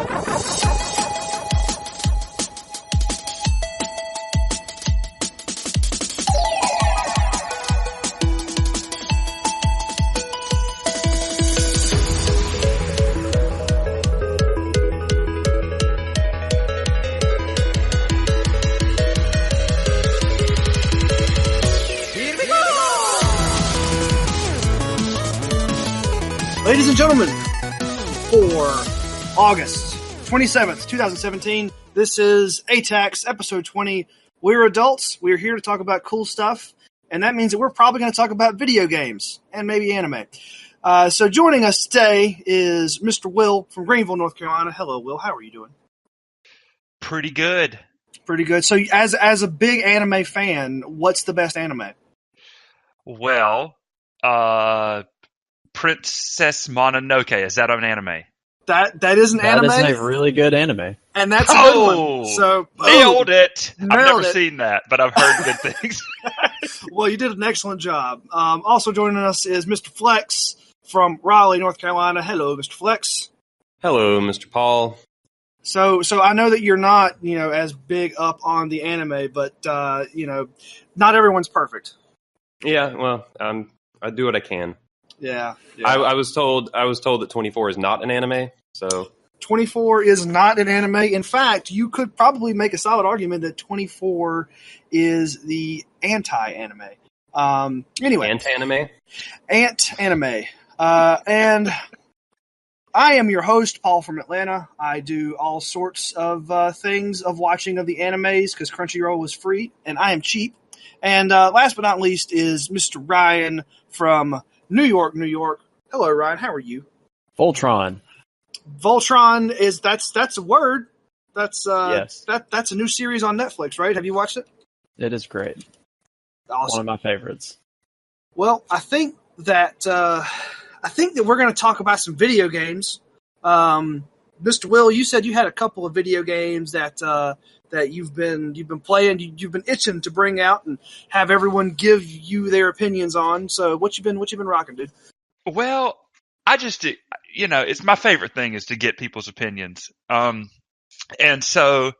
Ladies and gentlemen, for August 27th, 2017, this is ATACS episode 20. We're adults. We're here to talk about cool stuff, and that means that we're probably going to talk about video games and maybe anime. So joining us today is Mr. Will from Greenville, North Carolina. Hello, Will. How are you doing? Pretty good. Pretty good. So as a big anime fan, what's the best anime? Well, Princess Mononoke. Is that an anime? That is an anime. That is a really good anime. And that's a good one. So, nailed it. I've never it. seen that, but I've heard good things. Well, you did an excellent job. Also joining us is Mr. Flex from Raleigh, North Carolina. Hello, Mr. Flex. Hello, Mr. Paul. So I know that you're not, as big up on the anime, but, not everyone's perfect. Yeah, well, I do what I can. Yeah. I was told that 24 is not an anime, so 24 is not an anime. In fact, you could probably make a solid argument that 24 is the anti-anime. Anyway. Ant-anime? Ant-anime. And I am your host, Paul from Atlanta. I do all sorts of things of watching of the animes because Crunchyroll is free, and I am cheap. And last but not least is Mr. Ryan from New York, New York. Hello, Ryan. How are you? Voltron. Voltron that's a word. That's yes. That's a new series on Netflix, right? Have you watched it? It is great. Awesome. One of my favorites. Well, I think that we're going to talk about some video games. Mr. Will, you said you had a couple of video games that you've been playing, you've been itching to bring out and have everyone give you their opinions on. So what you been rocking, dude? Well, I just, it's my favorite thing is to get people's opinions. And so,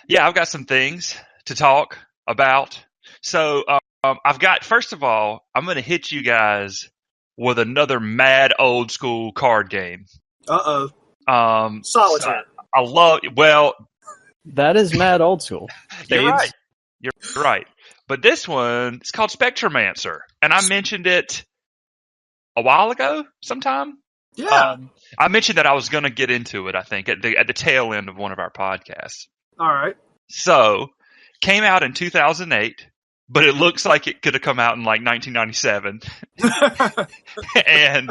yeah, I've got some things to talk about. So, first of all, I'm going to hit you guys with another mad old school card game. Uh-oh. Solitaire. That is mad old school. You're right. But this one, it's called Spectromancer. And I mentioned it a while ago sometime. Yeah. I mentioned that I was going to get into it, I think, at the tail end of one of our podcasts. All right. So, came out in 2008, but it looks like it could have come out in like 1997. And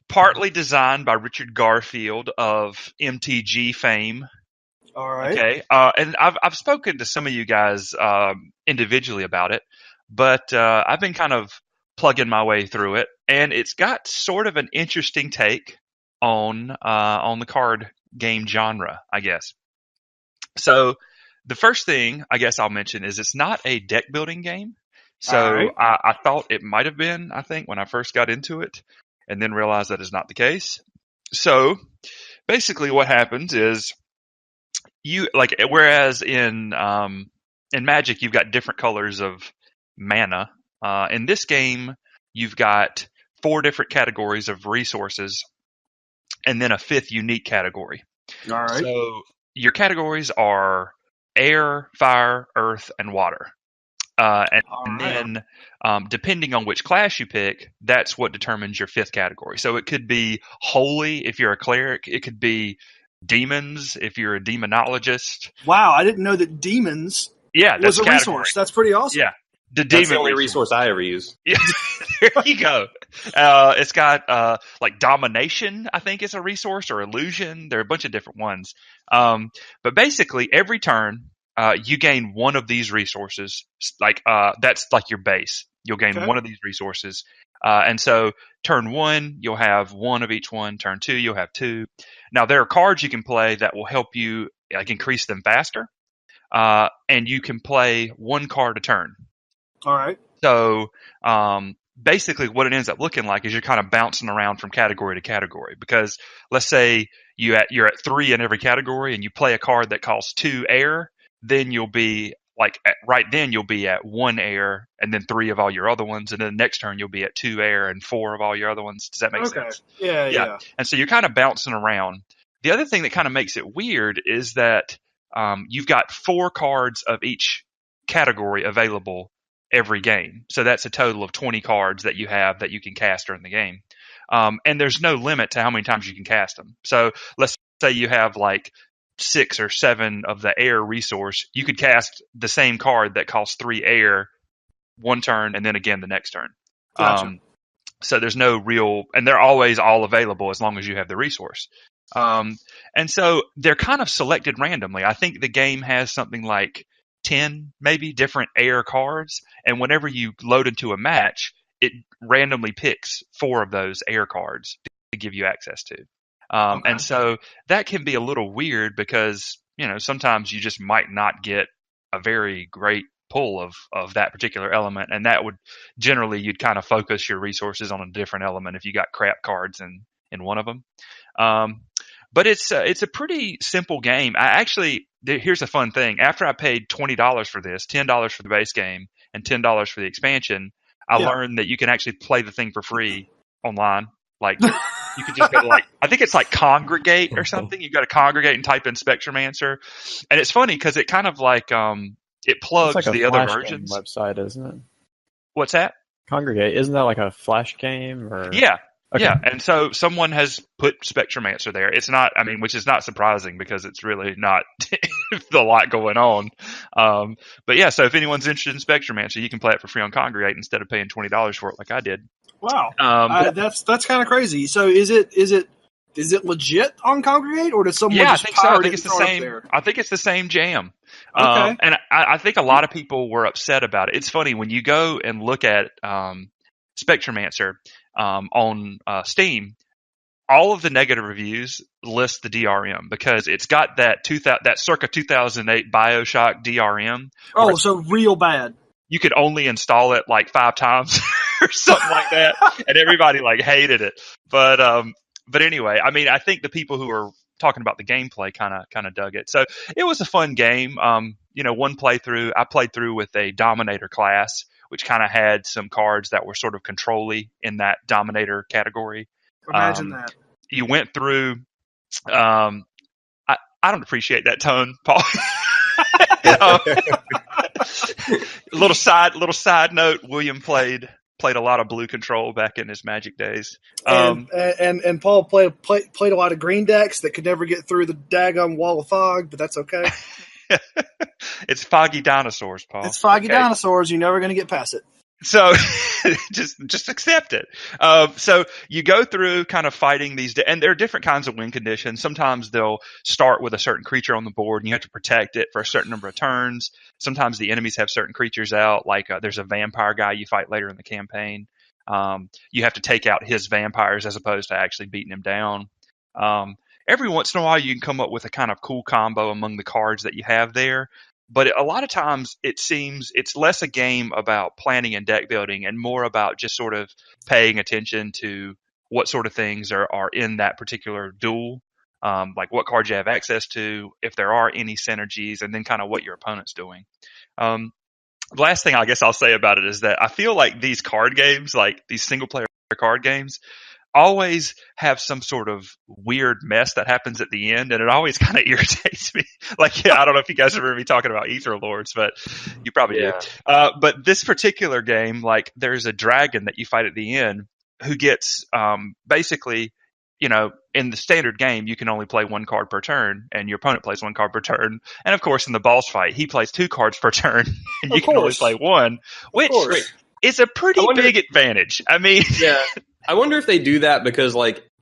partly designed by Richard Garfield of MTG fame. All right. Okay. And I've spoken to some of you guys individually about it, but I've been kind of plugging my way through it, and it's got sort of an interesting take on the card game genre, I guess. So the first thing I guess I'll mention is it's not a deck building game. So right. I thought it might have been, I think, when I first got into it, and then realized that is not the case. So basically what happens is whereas in Magic you've got different colors of mana, in this game you've got 4 different categories of resources and then a 5th unique category. All right. So your categories are air, fire, earth, and water. And then, depending on which class you pick, that's what determines your 5th category. So it could be holy if you're a cleric. It could be demons if you're a demonologist. Wow, I didn't know that demons was a resource. That's pretty awesome. Yeah. That's the only resource I ever use. Yeah, there you go. It's got like domination, I think is a resource, or illusion. There are a bunch of different ones. But basically, every turn, you gain one of these resources. That's like your base. You'll gain one of these resources. And so turn 1, you'll have 1 of each one. Turn 2, you'll have 2. Now, there are cards you can play that will help you increase them faster. And you can play 1 card a turn. All right. So basically what it ends up looking like is you're kind of bouncing around from category to category, because let's say you're at 3 in every category and you play a card that costs 2 air, then you'll be you'll be at 1 air and then 3 of all your other ones, and then the next turn you'll be at 2 air and 4 of all your other ones. Does that make sense? Yeah. And so you're kind of bouncing around. The other thing that kind of makes it weird is that you've got 4 cards of each category available every game. So that's a total of 20 cards that you have that you can cast during the game. And there's no limit to how many times you can cast them. So let's say you have like 6 or 7 of the air resource. You could cast the same card that costs 3 air one turn and then again the next turn. Gotcha. So there's no real, and they're always all available as long as you have the resource. And so they're kind of selected randomly. I think the game has something like 10 maybe different air cards, and whenever you load into a match, it randomly picks 4 of those air cards to give you access to. And so that can be a little weird because, sometimes you just might not get a very great pull of that particular element, and that would generally, you'd kind of focus your resources on a different element if you got crap cards in one of them. But it's a pretty simple game. Here's a fun thing. After I paid $20 for this, $10 for the base game and $10 for the expansion, I learned that you can actually play the thing for free online. Like, you could just go to I think it's like Congregate or something. You got to congregate and type in Spectromancer. And it's funny because it kind of it plugs it's like the a other Flash versions. game website, isn't it? What's that? Congregate. Isn't that like a Flash game? Or Yeah. Okay. Yeah, and so someone has put Spectromancer there. It's not, which is not surprising because it's really not a lot going on. But yeah, so if anyone's interested in Spectromancer, you can play it for free on Congregate instead of paying $20 for it like I did. Wow, that's kind of crazy. So is it legit on Congregate, or does someone? Yeah, I just think so. I pirate think it it's and the throw it up same. there? I think it's the same jam. Okay. And I think a lot of people were upset about it. It's funny when you go and look at Spectromancer on Steam. All of the negative reviews list the DRM because it's got that circa 2008 BioShock DRM. Oh, so real bad. You could only install it like 5 times or something like that, and everybody hated it. But anyway, I think the people who are talking about the gameplay kind of dug it. So it was a fun game. One playthrough, I played through with a Dominator class, which kind of had some cards that were sort of control-y in that Dominator category. Imagine that. You went through. I don't appreciate that tone, Paul. Little side note: William played a lot of blue control back in his Magic days. And Paul played a lot of green decks that could never get through the daggum wall of fog, but that's okay. It's foggy dinosaurs, Paul. It's foggy dinosaurs. You're never going to get past it. So just accept it. So you go through kind of fighting these, and there are different kinds of win conditions. Sometimes they'll start with a certain creature on the board and you have to protect it for a certain number of turns. Sometimes the enemies have certain creatures out, like there's a vampire guy you fight later in the campaign. You have to take out his vampires as opposed to actually beating him down. Every once in a while you can come up with a kind of cool combo among the cards that you have there. But a lot of times it seems it's less a game about planning and deck building and more about just sort of paying attention to what sort of things are in that particular duel, like what cards you have access to, if there are any synergies, and then kind of what your opponent's doing. The last thing I guess I'll say about it is that I feel like these card games, like these single-player card games, always have some sort of weird mess that happens at the end, and it always kind of irritates me. I don't know if you guys remember me talking about Ether Lords, but you probably do. But this particular game, there's a dragon that you fight at the end who gets basically, in the standard game, you can only play 1 card per turn, and your opponent plays 1 card per turn. And of course, in the boss fight, he plays 2 cards per turn, and you can only play 1, which is a pretty big advantage. Yeah. I wonder if they do that because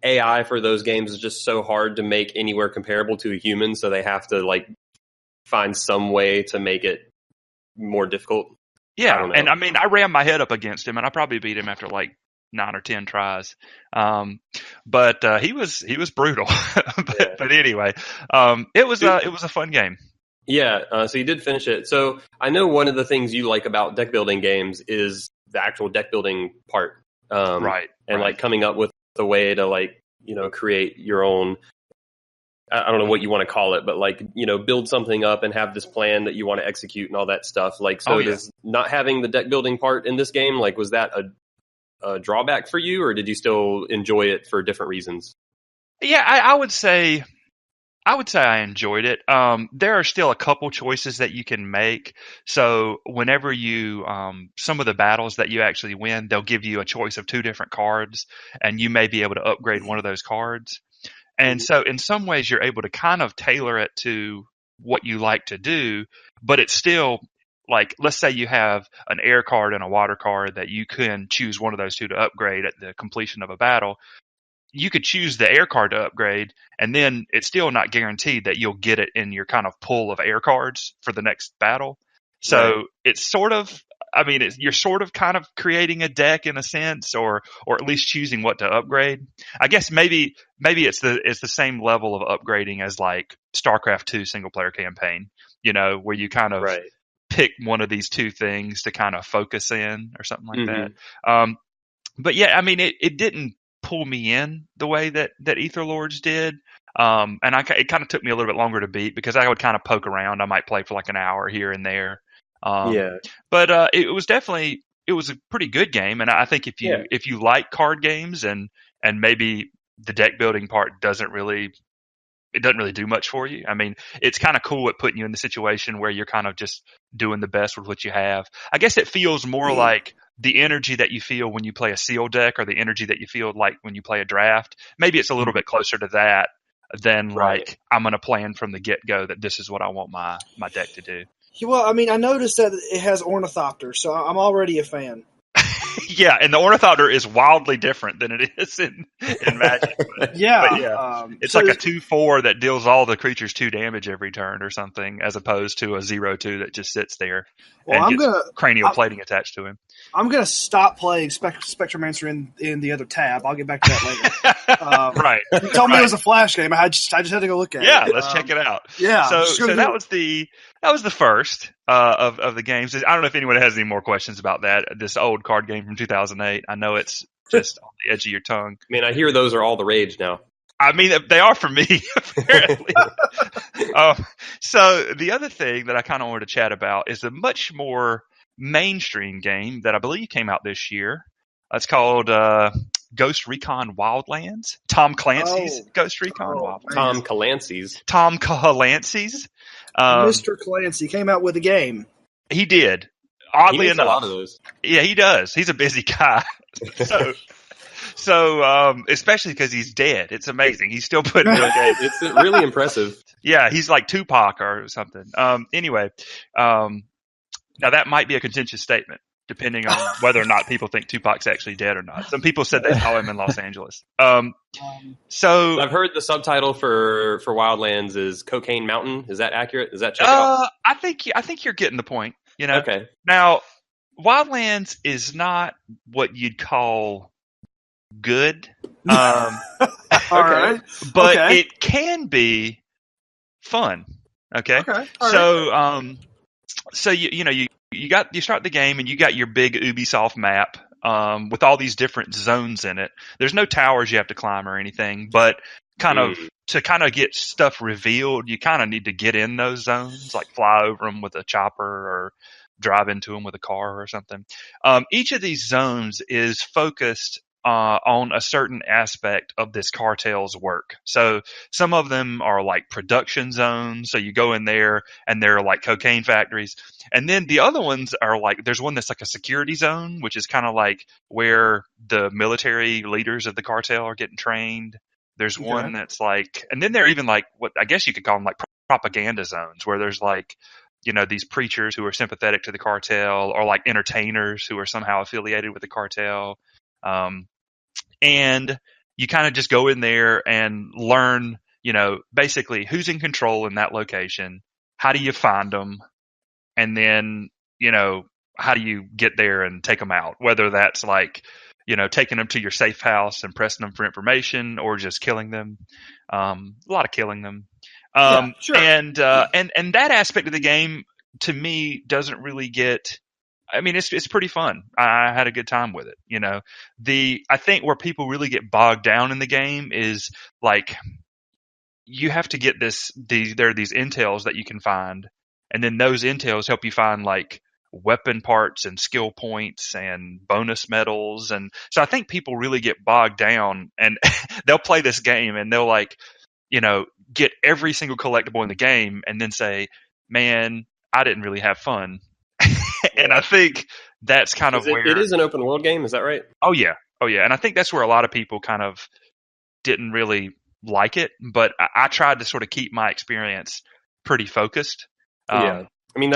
AI for those games is just so hard to make anywhere comparable to a human, so they have to find some way to make it more difficult. Yeah, and I ran my head up against him, and I probably beat him after 9 or 10 tries. But he was brutal. But anyway, it was a fun game. Yeah, so you did finish it. So I know one of the things you like about deck building games is the actual deck building part. Right. And like coming up with a way to like, create your own, I don't know what you want to call it, but like, build something up and have this plan that you want to execute and all that stuff. Like, so does not having the deck building part in this game, like, was that a drawback for you, or did you still enjoy it for different reasons? Yeah, I would say I enjoyed it. There are still a couple choices that you can make. So whenever you, some of the battles that you actually win, they'll give you a choice of 2 different cards, and you may be able to upgrade one of those cards. And so in some ways you're able to kind of tailor it to what you like to do, but it's still like, let's say you have an air card and a water card that you can choose one of those 2 to upgrade at the completion of a battle. You could choose the air card to upgrade, and then it's still not guaranteed that you'll get it in your kind of pool of air cards for the next battle. So it's sort of, you're sort of kind of creating a deck in a sense, or at least choosing what to upgrade. I guess maybe it's the same level of upgrading as like StarCraft 2 single player campaign, where you kind of pick one of these 2 things to kind of focus in or something like that. But yeah, it didn't pull me in the way that Etherlords did. And it kind of took me a little bit longer to beat because I would kind of poke around. I might play for like an hour here and there. But it was a pretty good game. And I think if you like card games and maybe the deck building part doesn't really do much for you. It's kind of cool at putting you in the situation where you're kind of just doing the best with what you have. I guess it feels more like the energy that you feel when you play a sealed deck, or the energy that you feel like when you play a draft. Maybe it's a little bit closer to that than like, I'm going to plan from the get-go that this is what I want my deck to do. Well, I noticed that it has Ornithopter, so I'm already a fan. Yeah, and the Ornithopter is wildly different than it is in Magic. But it's like a 2/4 that deals all the creatures 2 damage every turn or something, as opposed to a 0/2 that just sits there and gets cranial plating attached to him. I'm going to stop playing Spectromancer in the other tab. I'll get back to that later. Right. You told me it was a Flash game. I just had to go look at it. Yeah, let's check it out. Yeah. So that was the first of the games. I don't know if anyone has any more questions about that. This old card game from 2008. I know it's just on the edge of your tongue. I hear those are all the rage now. They are for me, apparently. So the other thing that I kind of wanted to chat about is a much more mainstream game that I believe came out this year. It's called Ghost Recon Wildlands. Tom Clancy's Ghost Recon Wildlands. Tom Clancy's. Mr. Clancy came out with a game. He did. Oddly enough. A lot of those. Yeah, he does. He's a busy guy. So especially because he's dead. It's amazing. He's still putting it okay. It's really impressive. Yeah, he's like Tupac or something. Anyway, now that might be a contentious statement, depending on whether or not people think Tupac's actually dead or not. Some people said they saw him in Los Angeles. So I've heard the subtitle for Wildlands is Cocaine Mountain. Is that accurate? Is that check out? I think you're getting the point. Okay. Now, Wildlands is not what you'd call good. All right. But it can be fun. Okay. So you start the game and you got your big Ubisoft map with all these different zones in it. There's no towers you have to climb or anything, but to get stuff revealed, you kind of need to get in those zones, like fly over them with a chopper or drive into them with a car or something. Each of these zones is focused on a certain aspect of this cartel's work. So some of them are like production zones. So you go in there and they're like cocaine factories. And then the other ones are like, there's one that's like a security zone, which is kind of like where the military leaders of the cartel are getting trained. There's one that's like, and then they're even like what I guess you could call them like propaganda zones, where there's like, these preachers who are sympathetic to the cartel, or like entertainers who are somehow affiliated with the cartel. And you kind of just go in there and learn, basically who's in control in that location. How do you find them? And then, how do you get there and take them out? Whether that's like, taking them to your safe house and pressing them for information, or just killing them. A lot of killing them. Sure. And that aspect of the game to me doesn't really get I mean, it's pretty fun. I had a good time with it. You know, I think where people really get bogged down in the game is like you have to get there are these intels that you can find, and then those intels help you find like weapon parts and skill points and bonus medals. And so I think people really get bogged down, and they'll play this game and they'll like, you know, get every single collectible in the game and then say, man, I didn't really have fun. And I think that's kind of where it is an open world game. Is that right? Oh yeah. And I think that's where a lot of people kind of didn't really like it, but I tried to sort of keep my experience pretty focused. I mean,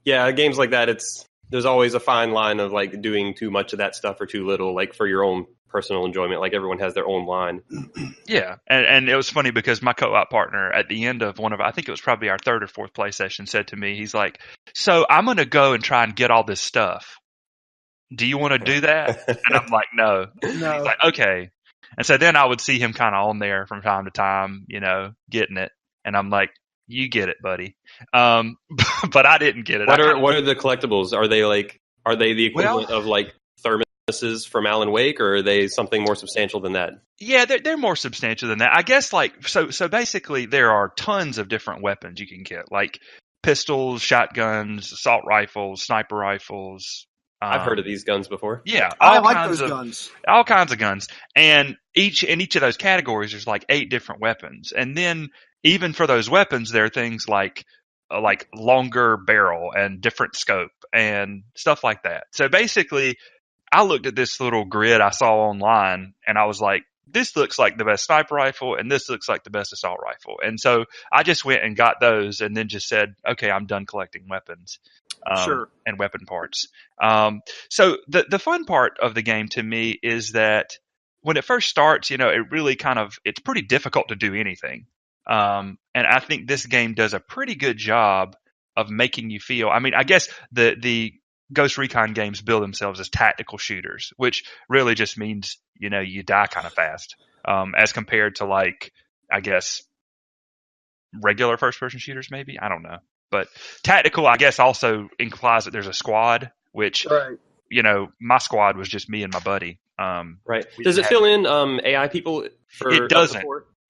games like that, there's always a fine line of like doing too much of that stuff or too little, like for your own personal enjoyment. Like everyone has their own line. Yeah. And it was funny because my co-op partner at the end of I think it was probably our third or fourth play session, said to me, he's like, so I'm going to go and try and get all this stuff. Do you want to do that? And I'm like, no. He's like, okay. And so then I would see him kind of on there from time to time, you know, getting it. And I'm like, you get it, buddy. But I didn't get it. What are the collectibles? Are they the equivalent of like thermoses from Alan Wake, or are they something more substantial than that? Yeah, they're more substantial than that. I guess like, so basically there are tons of different weapons you can get, like pistols, shotguns, assault rifles, sniper rifles. I've heard of these guns before. Yeah, I like those guns. All kinds of guns, and in each of those categories, there's like 8 different weapons, and then even for those weapons, there are things like longer barrel and different scope and stuff like that. So basically, I looked at this little grid I saw online, and I was like, this looks like the best sniper rifle, and this looks like the best assault rifle. And so I just went and got those, and then just said, okay, I'm done collecting weapons. And weapon parts. So the fun part of the game to me is that when it first starts, you know, it really it's pretty difficult to do anything. And I think this game does a pretty good job of making you feel, I mean, I guess the Ghost Recon games bill themselves as tactical shooters, which really just means, you know, you die kind of fast, as compared to like, I guess, regular first person shooters, maybe. I don't know. But tactical, I guess, also implies that there's a squad, which, you know, my squad was just me and my buddy. Right. Does it fill in AI people? It doesn't.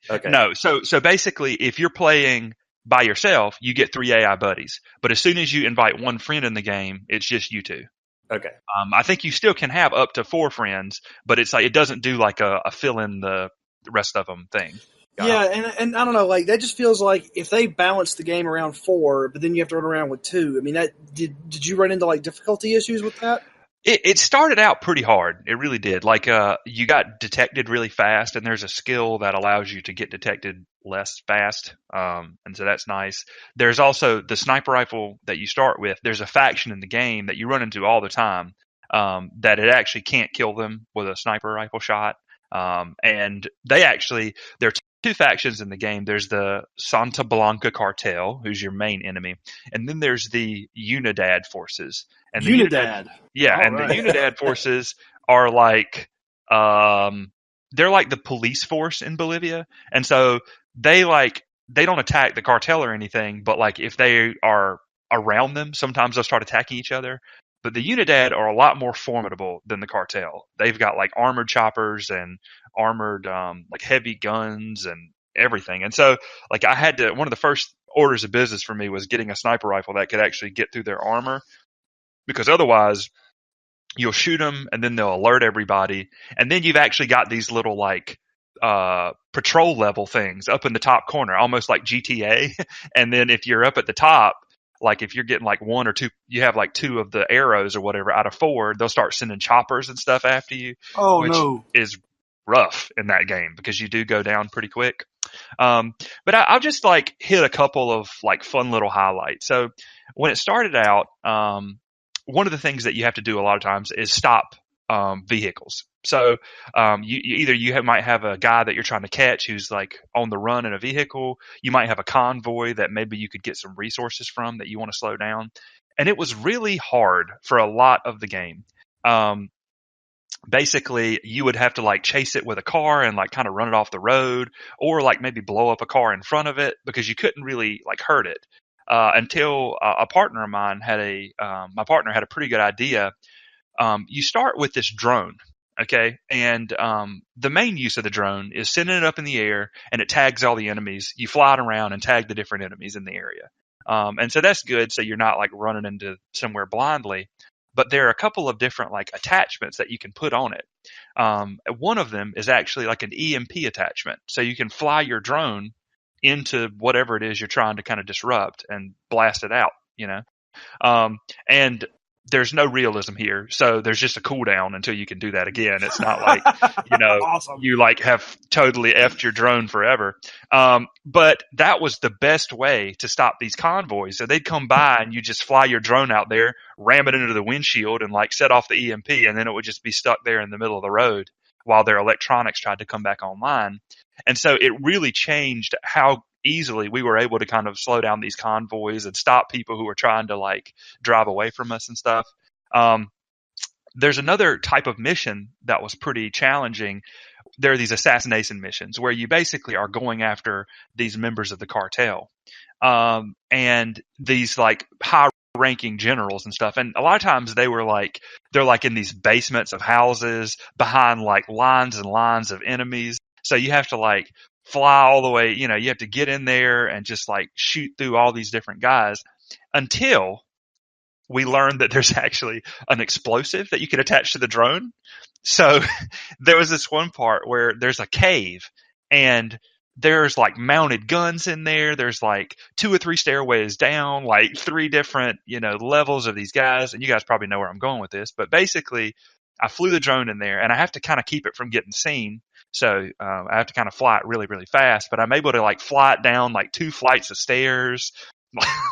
Okay. No. So basically, if you're playing by yourself, you get 3 AI buddies. But as soon as you invite one friend in the game, it's just you 2. Okay. I think you still can have up to 4 friends, but it's like it doesn't do like a fill in the rest of them thing. Yeah, and I don't know, like that just feels like if they balance the game around 4, but then you have to run around with 2. I mean, that did you run into like difficulty issues with that? It started out pretty hard. It really did. Like you got detected really fast, and there's a skill that allows you to get detected less fast. And so that's nice. There's also the sniper rifle that you start with. There's a faction in the game that you run into all the time that it actually can't kill them with a sniper rifle shot. And there are 2 factions in the game. There's the Santa Blanca cartel, who's your main enemy, and then there's the Unidad forces. And the Unidad, the Unidad forces are like they're like the police force in Bolivia, and so they don't attack the cartel or anything, but like if they are around them, sometimes they'll start attacking each other. But the Unidad are a lot more formidable than the cartel. They've got like armored choppers and armored like heavy guns and everything. And so like one of the first orders of business for me was getting a sniper rifle that could actually get through their armor, because otherwise you'll shoot them and then they'll alert everybody. And then you've actually got these little like patrol level things up in the top corner, almost like GTA. And then if you're up at the top, like if you're getting like 1 or 2, you have like 2 of the arrows or whatever out of 4, they'll start sending choppers and stuff after you. Oh, which is rough in that game because you do go down pretty quick. But I'll just like hit a couple of like fun little highlights. So when it started out, one of the things that you have to do a lot of times is stop vehicles. So you might have a guy that you're trying to catch who's like on the run in a vehicle. You might have a convoy that maybe you could get some resources from that you want to slow down. And it was really hard for a lot of the game. Basically, you would have to like chase it with a car and like kind of run it off the road, or like maybe blow up a car in front of it because you couldn't really like hurt it. until a partner of mine my partner had a pretty good idea. You start with this drone. Okay. And, the main use of the drone is sending it up in the air and it tags all the enemies. You fly it around and tag the different enemies in the area. And so that's good. So you're not like running into somewhere blindly, but there are a couple of different like attachments that you can put on it. One of them is actually like an EMP attachment. So you can fly your drone into whatever it is you're trying to kind of disrupt and blast it out, and there's no realism here. So there's just a cooldown until you can do that again. It's not like, Awesome. you like have totally effed your drone forever. But that was the best way to stop these convoys. So they'd come by and you just fly your drone out there, ram it into the windshield and like set off the EMP. And then it would just be stuck there in the middle of the road while their electronics tried to come back online. And so it really changed how easily we were able to kind of slow down these convoys and stop people who were trying to like drive away from us and stuff. There's another type of mission that was pretty challenging. There are these assassination missions where you basically are going after these members of the cartel, and these like high ranking generals and stuff. And a lot of times they're like in these basements of houses behind like lines and lines of enemies. So you have to like fly all the way, you have to get in there and just like shoot through all these different guys until we learned that there's actually an explosive that you can attach to the drone. So there was this one part where there's a cave and there's like mounted guns in there. There's like 2 or 3 stairways down, like 3 different, levels of these guys. And you guys probably know where I'm going with this, but basically I flew the drone in there and I have to kind of keep it from getting seen. So I have to kind of fly it really, really fast, but I'm able to like fly it down like 2 flights of stairs,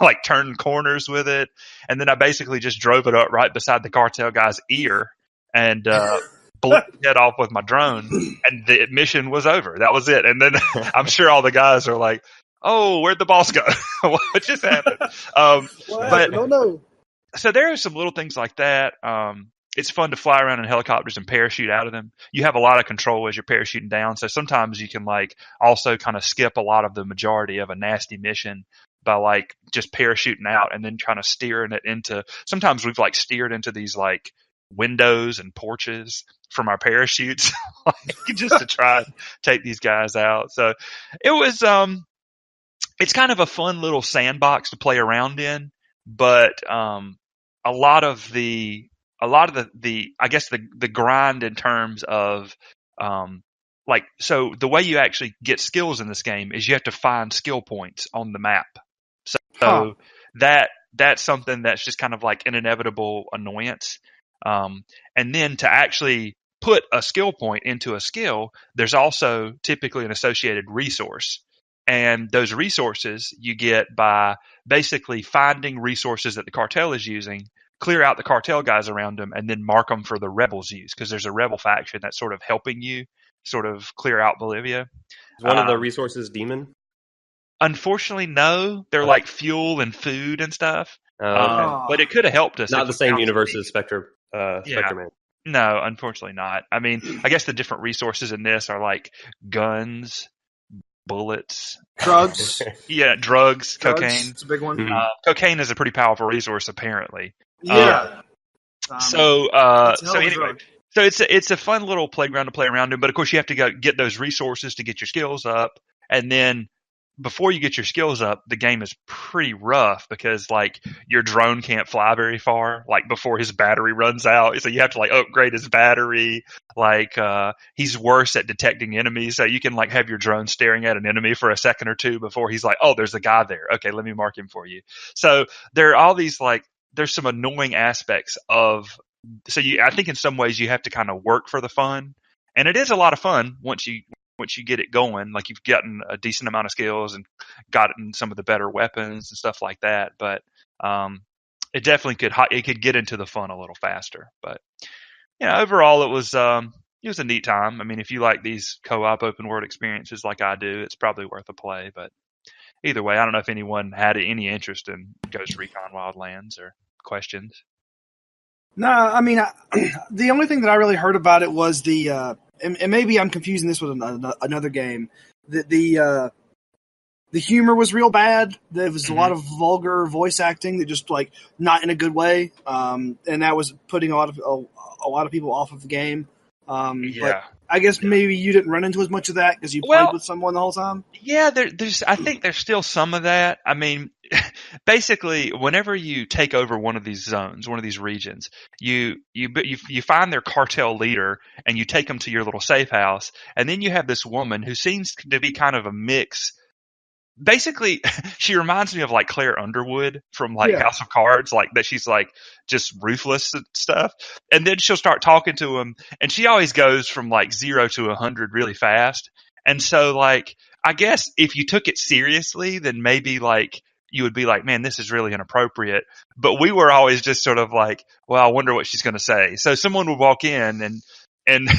like turning corners with it. And then I basically just drove it up right beside the cartel guy's ear and blew his head off with my drone. And the mission was over. That was it. And then I'm sure all the guys are like, "Oh, where'd the boss go? What just happened?" No. So there are some little things like that. It's fun to fly around in helicopters and parachute out of them. You have a lot of control as you're parachuting down. So sometimes you can like also kind of skip a lot of the majority of a nasty mission by like just parachuting out and then trying to steering it into, sometimes we've like steered into these like windows and porches from our parachutes, like just to try and take these guys out. So it was, it's kind of a fun little sandbox to play around in, but, a lot of the I guess the grind in terms of so the way you actually get skills in this game is you have to find skill points on the map. So that's something that's just kind of like an inevitable annoyance. And then to actually put a skill point into a skill, there's also typically an associated resource. And those resources you get by basically finding resources that the cartel is using, clear out the cartel guys around them, and then mark them for the rebels' use, because there's a rebel faction that's sort of helping you sort of clear out Bolivia. Is one of the resources demon? Unfortunately, no. They're like fuel and food and stuff. Okay. But it could have helped us. Not the same universe as Spectromancer. No, unfortunately not. I mean, I guess the different resources in this are like guns, bullets, drugs. Drugs, cocaine. It's a big one. Cocaine is a pretty powerful resource, apparently. Yeah. So anyway, so it's a fun little playground to play around in. But of course, you have to go get those resources to get your skills up, and then before you get your skills up, the game is pretty rough because like your drone can't fly very far, like before his battery runs out. So you have to like upgrade his battery. Like, he's worse at detecting enemies. So you can like have your drone staring at an enemy for a second or two before he's like, "Oh, there's a guy there. Okay, let me mark him for you." So there are all these like, there's some annoying aspects of, I think in some ways you have to kind of work for the fun. And it is a lot of fun once you get it going, like you've gotten a decent amount of skills and gotten some of the better weapons and stuff like that. But it definitely could get into the fun a little faster. But overall it was a neat time. I mean, if you like these co-op open world experiences like I do, it's probably worth a play. But either way, I don't know if anyone had any interest in Ghost Recon Wildlands or questions. No, I mean, the only thing that I really heard about it was and maybe I'm confusing this with another game. The The humor was real bad. There was a lot of vulgar voice acting that just like not in a good way, and that was putting a lot of people off of the game. But I guess maybe you didn't run into as much of that because you played with someone the whole time. Yeah, I think there's still some of that. I mean, basically, whenever you take over one of these zones, one of these regions, you find their cartel leader and you take them to your little safe house, and then you have this woman who seems to be kind of a mix. Basically, she reminds me of like Claire Underwood from like House of Cards, like that she's like just ruthless and stuff. And then she'll start talking to him, and she always goes from like 0 to 100 really fast. And so like, I guess if you took it seriously, then maybe like you would be like, man, this is really inappropriate. But we were always just sort of like, well, I wonder what she's going to say. So someone would walk in and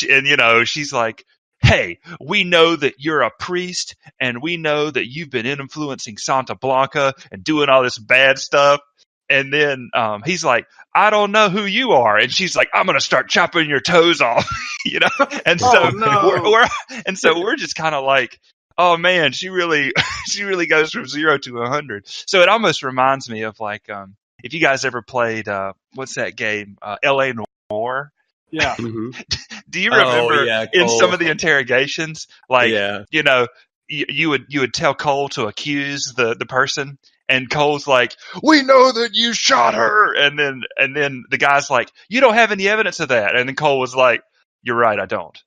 you know, she's like, hey, we know that you're a priest, and we know that you've been influencing Santa Blanca and doing all this bad stuff. And then he's like, I don't know who you are. And she's like, I'm going to start chopping your toes off, you know? And so we're just kind of like, oh man, she really goes from 0 to 100. So it almost reminds me of like, if you guys ever played, what's that game? LA Noire. Yeah. Do you remember in some of the interrogations, like, you know, you would tell Cole to accuse the person, and Cole's like, we know that you shot her. And then the guy's like, you don't have any evidence of that. And then Cole was like, you're right, I don't.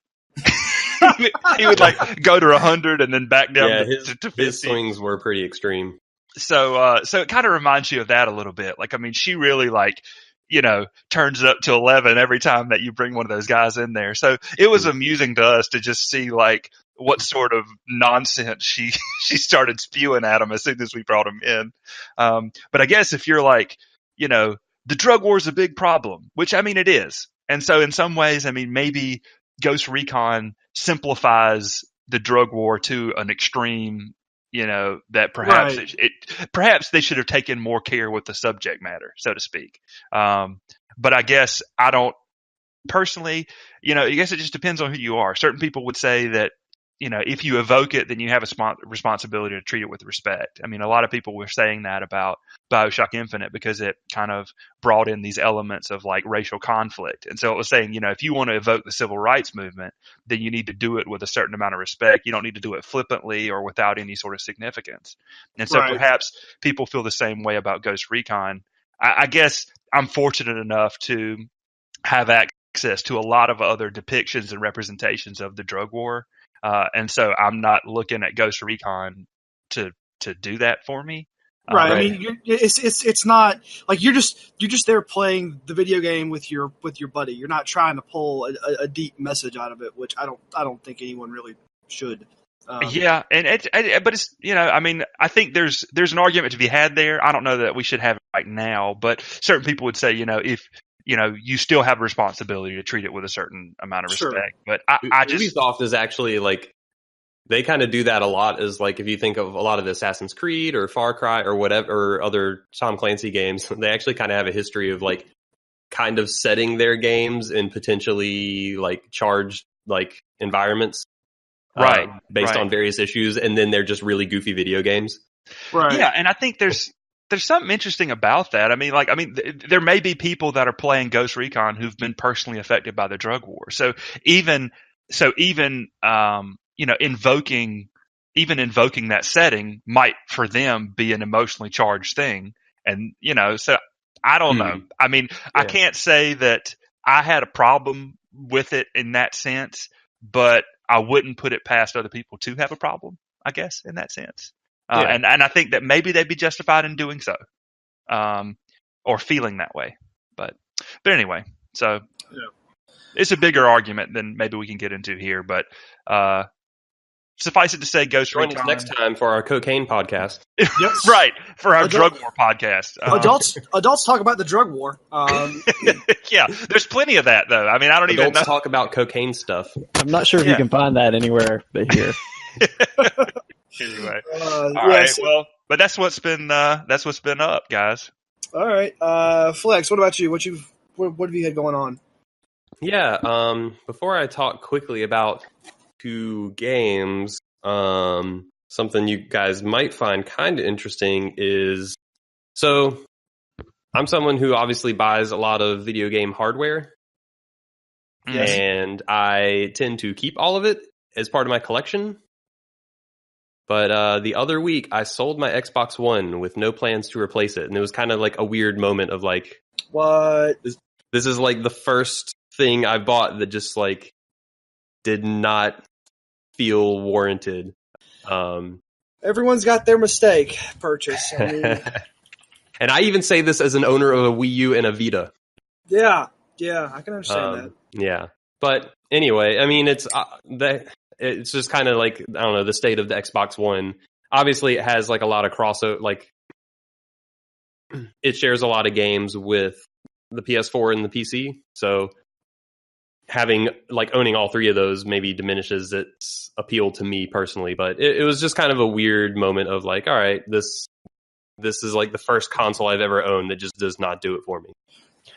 He would like go to 100 and then back down to 50. His swings were pretty extreme. So it kind of reminds you of that a little bit. Like, I mean, she really like, you know, turns it up to 11 every time that you bring one of those guys in there. So it was amusing to us to just see like what sort of nonsense she started spewing at him as soon as we brought him in. But I guess if you're like, you know, the drug war is a big problem, which I mean, it is. And so in some ways, I mean, maybe Ghost Recon simplifies the drug war to an extreme, you know, that perhaps perhaps they should have taken more care with the subject matter, so to speak. But I guess I don't personally, you know, I guess it just depends on who you are. Certain people would say that, you know, if you evoke it, then you have a responsibility to treat it with respect. I mean, a lot of people were saying that about BioShock Infinite because it kind of brought in these elements of like racial conflict. And so it was saying, you know, if you want to evoke the civil rights movement, then you need to do it with a certain amount of respect. You don't need to do it flippantly or without any sort of significance. And so perhaps people feel the same way about Ghost Recon. I guess I'm fortunate enough to have access to a lot of other depictions and representations of the drug war. And so I'm not looking at Ghost Recon to do that for me. Right. I mean, it's not like you're just there playing the video game with your buddy. You're not trying to pull a deep message out of it, which I don't think anyone really should. Yeah, but it's, you know, I mean, I think there's an argument to be had there. I don't know that we should have it right now, but certain people would say, you know, if you know, you still have a responsibility to treat it with a certain amount of respect. But I just Ubisoft is actually like, they kind of do that a lot. Is like, if you think of a lot of the Assassin's Creed or Far Cry or whatever, or other Tom Clancy games, they actually kind of have a history of like kind of setting their games in potentially like charged like environments, based on various issues, and then they're just really goofy video games. Right. Yeah, and I think there's something interesting about that. I mean, there may be people that are playing Ghost Recon who've been personally affected by the drug war. So even you know, invoking that setting might for them be an emotionally charged thing. And, you know, so I don't know. I mean, I can't say that I had a problem with it in that sense, but I wouldn't put it past other people to have a problem, I guess, in that sense. And I think that maybe they'd be justified in doing so, or feeling that way. But anyway, so it's a bigger argument than maybe we can get into here. But suffice it to say, Ghost Recon. Join us next time for our cocaine podcast. Right, for our drug war podcast. Adults talk about the drug war. Yeah, there's plenty of that though. I mean, I don't even know. Talk about cocaine stuff. I'm not sure if you can find that anywhere but here. Anyway, all right. Well, but that's what's been up, guys. All right, Flex. What about you? What have you had going on? Yeah. Before I talk quickly about two games, something you guys might find kind of interesting is, so I'm someone who obviously buys a lot of video game hardware. Yes. And I tend to keep all of it as part of my collection. But the other week, I sold my Xbox One with no plans to replace it. And it was kind of like a weird moment of like, What? This is like the first thing I bought that just like did not feel warranted. Everyone's got their mistake purchase. I mean, and I even say this as an owner of a Wii U and a Vita. yeah, I can understand that. Yeah. But anyway, I mean, it's just kind of like, I don't know, the state of the Xbox One. Obviously, it has like a lot of crossover, like it shares a lot of games with the PS4 and the PC. So having like owning all three of those maybe diminishes its appeal to me personally. But it was just kind of a weird moment of like, all right, this is like the first console I've ever owned that just does not do it for me.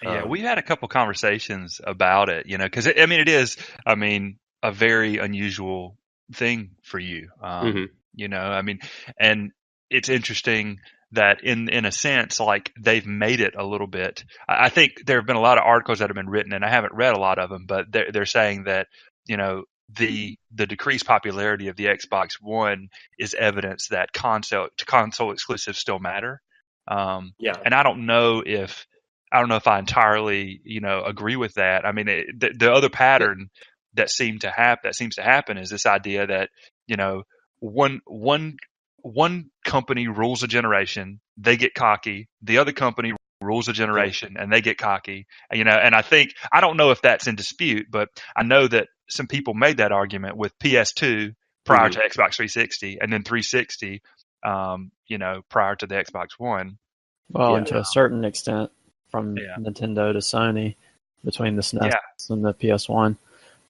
Yeah, we've had a couple conversations about it, because it is, a very unusual thing for you. And it's interesting that in a sense, like they've made it a little bit. I think there have been a lot of articles that have been written, and I haven't read a lot of them, but they're saying that, the decreased popularity of the Xbox One is evidence that console exclusives still matter. And I don't know if I entirely, agree with that. I mean, the other pattern that seems to happen is this idea that, one company rules a generation, they get cocky. The other company rules a generation and they get cocky, and I don't know if that's in dispute, but I know that some people made that argument with PS2 prior to Xbox 360 and then 360, prior to the Xbox One. Well, and to a certain extent, from Nintendo to Sony, between the SNES and the PS1.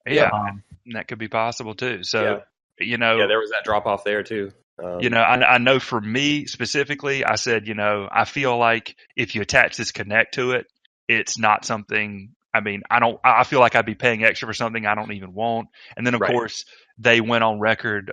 Yeah, and that could be possible too. So, there was that drop off there too. I know for me specifically, I said, I feel like if you attach this Kinect to it, it's not something. I feel like I'd be paying extra for something I don't even want. And then of course they went on record.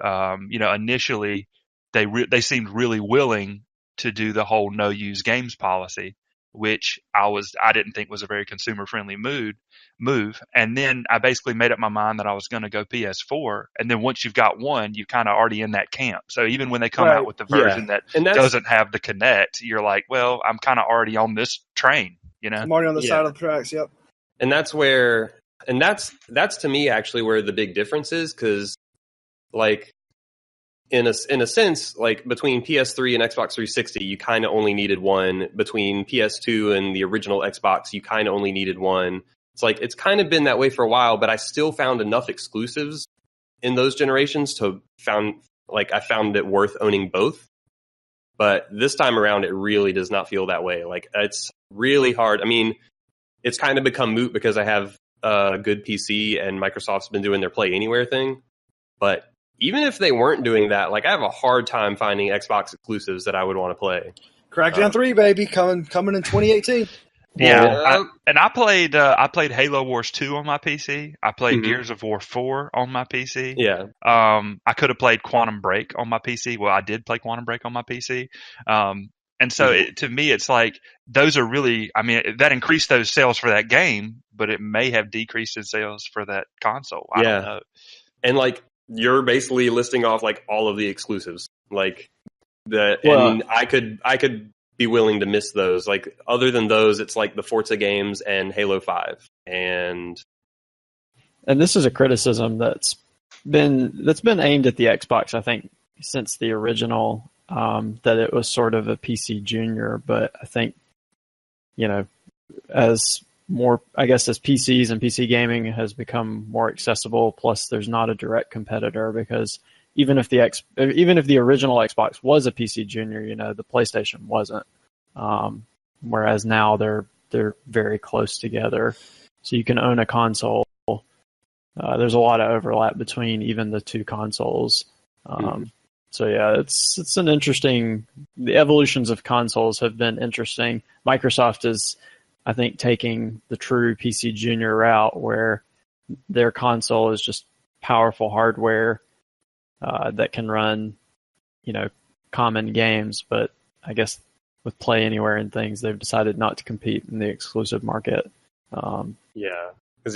Initially they seemed really willing to do the whole no use games policy, which I didn't think was a very consumer friendly move. And then I basically made up my mind that I was going to go PS4. And then once you've got one, you're kind of already in that camp. So even when they come out with the version that doesn't have the Kinect, you're like, well, I'm kind of already on this train, I'm already on the side of the tracks. Yep. And that's to me actually where the big difference is. 'Cause like, in a sense, like between PS3 and Xbox 360, you kind of only needed one. Between PS2 and the original Xbox, you kind of only needed one. It's like, it's kind of been that way for a while, but I still found enough exclusives in those generations I found it worth owning both. But this time around, it really does not feel that way. Like, it's really hard. I mean, it's kind of become moot because I have a good PC and Microsoft's been doing their Play Anywhere thing. But even if they weren't doing that, like, I have a hard time finding Xbox exclusives that I would want to play. Crackdown 3, baby, coming in 2018. Yeah, I played Halo Wars 2 on my PC. I played Gears of War 4 on my PC. Yeah. I could have played Quantum Break on my PC. Well, I did play Quantum Break on my PC. And so to me, it's like those are really, that increased those sales for that game, but it may have decreased in sales for that console. I don't know. And like, you're basically listing off like all of the exclusives, like and I could be willing to miss those. Like, other than those, it's like the Forza games and Halo 5. And this is a criticism that's been aimed at the Xbox, I think, since the original, that it was sort of a PC junior. But I think, as PCs and PC gaming has become more accessible, plus there's not a direct competitor, because even if the original Xbox was a PC junior, the PlayStation wasn't. Whereas now they're very close together, so you can own a console. There's a lot of overlap between even the two consoles. So yeah, it's an interesting. The evolutions of consoles have been interesting. Microsoft is, I think, taking the true PC Junior route, where their console is just powerful hardware that can run common games, but I guess with Play Anywhere and things, they've decided not to compete in the exclusive market. Yeah.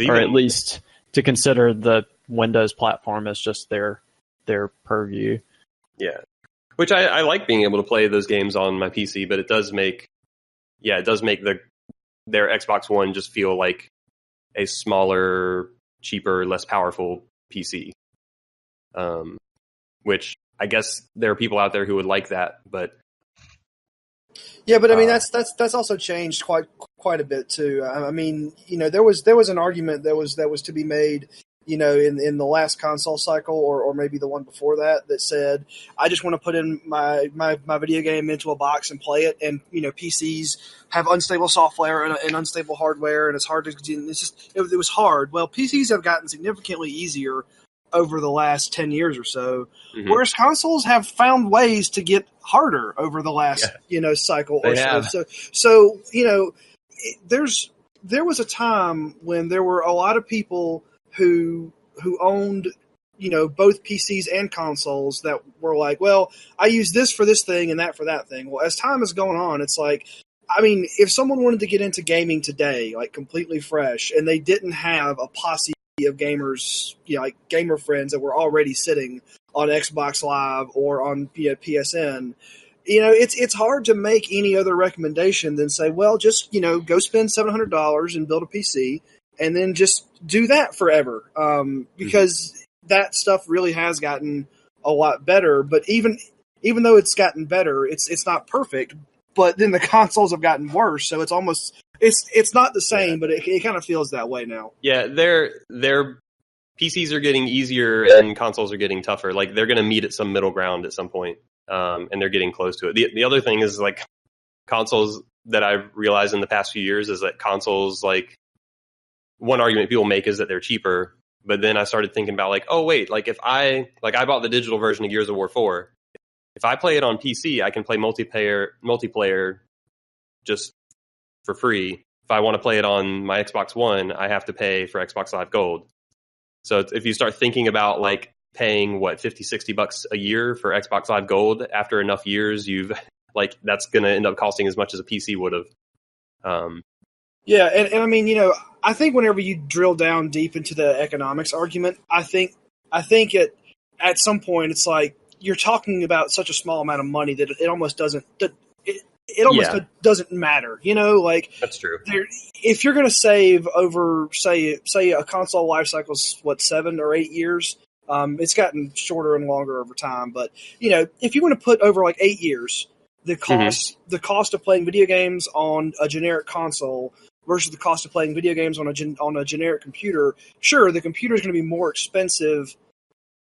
Or at least to consider the Windows platform as just their purview. Yeah. Which I like being able to play those games on my PC, but it does make their Xbox One just feel like a smaller, cheaper, less powerful PC. Which I guess there are people out there who would like that, but yeah, but I mean that's also changed quite a bit too. I mean, there was an argument that was to be made, in the last console cycle or maybe the one before that said, I just want to put in my video game into a box and play it, and PCs have unstable software and unstable hardware, and it's hard to. It was hard. Well, PCs have gotten significantly easier over the last 10 years or so, whereas consoles have found ways to get harder over the last cycle or so. So there was a time when there were a lot of people who owned both PCs and consoles that were like, well, I use this for this thing and that for that thing. Well, as time is going on, it's like, I mean, if someone wanted to get into gaming today, like completely fresh, and they didn't have a posse of gamers, like gamer friends that were already sitting on Xbox Live or on PSN, it's hard to make any other recommendation than say, well, just go spend $700 and build a PC, and then just do that forever, because that stuff really has gotten a lot better. But even though it's gotten better, it's not perfect. But then the consoles have gotten worse, so it's almost it's not the same, but it kind of feels that way now. Yeah, their PCs are getting easier and consoles are getting tougher. Like they're going to meet at some middle ground at some point, and they're getting close to it. The other thing is like consoles that I've realized in the past few years is that consoles, like one argument people make is that they're cheaper, but then I started thinking about like, oh wait, like if I bought the digital version of Gears of War 4. If I play it on PC, I can play multiplayer just for free. If I want to play it on my Xbox One, I have to pay for Xbox Live Gold. So if you start thinking about like paying $50-$60 a year for Xbox Live Gold, after enough years, that's going to end up costing as much as a PC would have. Yeah, and I mean, I think whenever you drill down deep into the economics argument, I think at some point it's like, you're talking about such a small amount of money that it almost doesn't. It almost doesn't matter, Like that's true. If you're going to save over, say a console life cycle's 7 or 8 years, it's gotten shorter and longer over time. But if you want to put over like 8 years, the cost of playing video games on a generic console versus the cost of playing video games on a generic computer, sure, the computer is going to be more expensive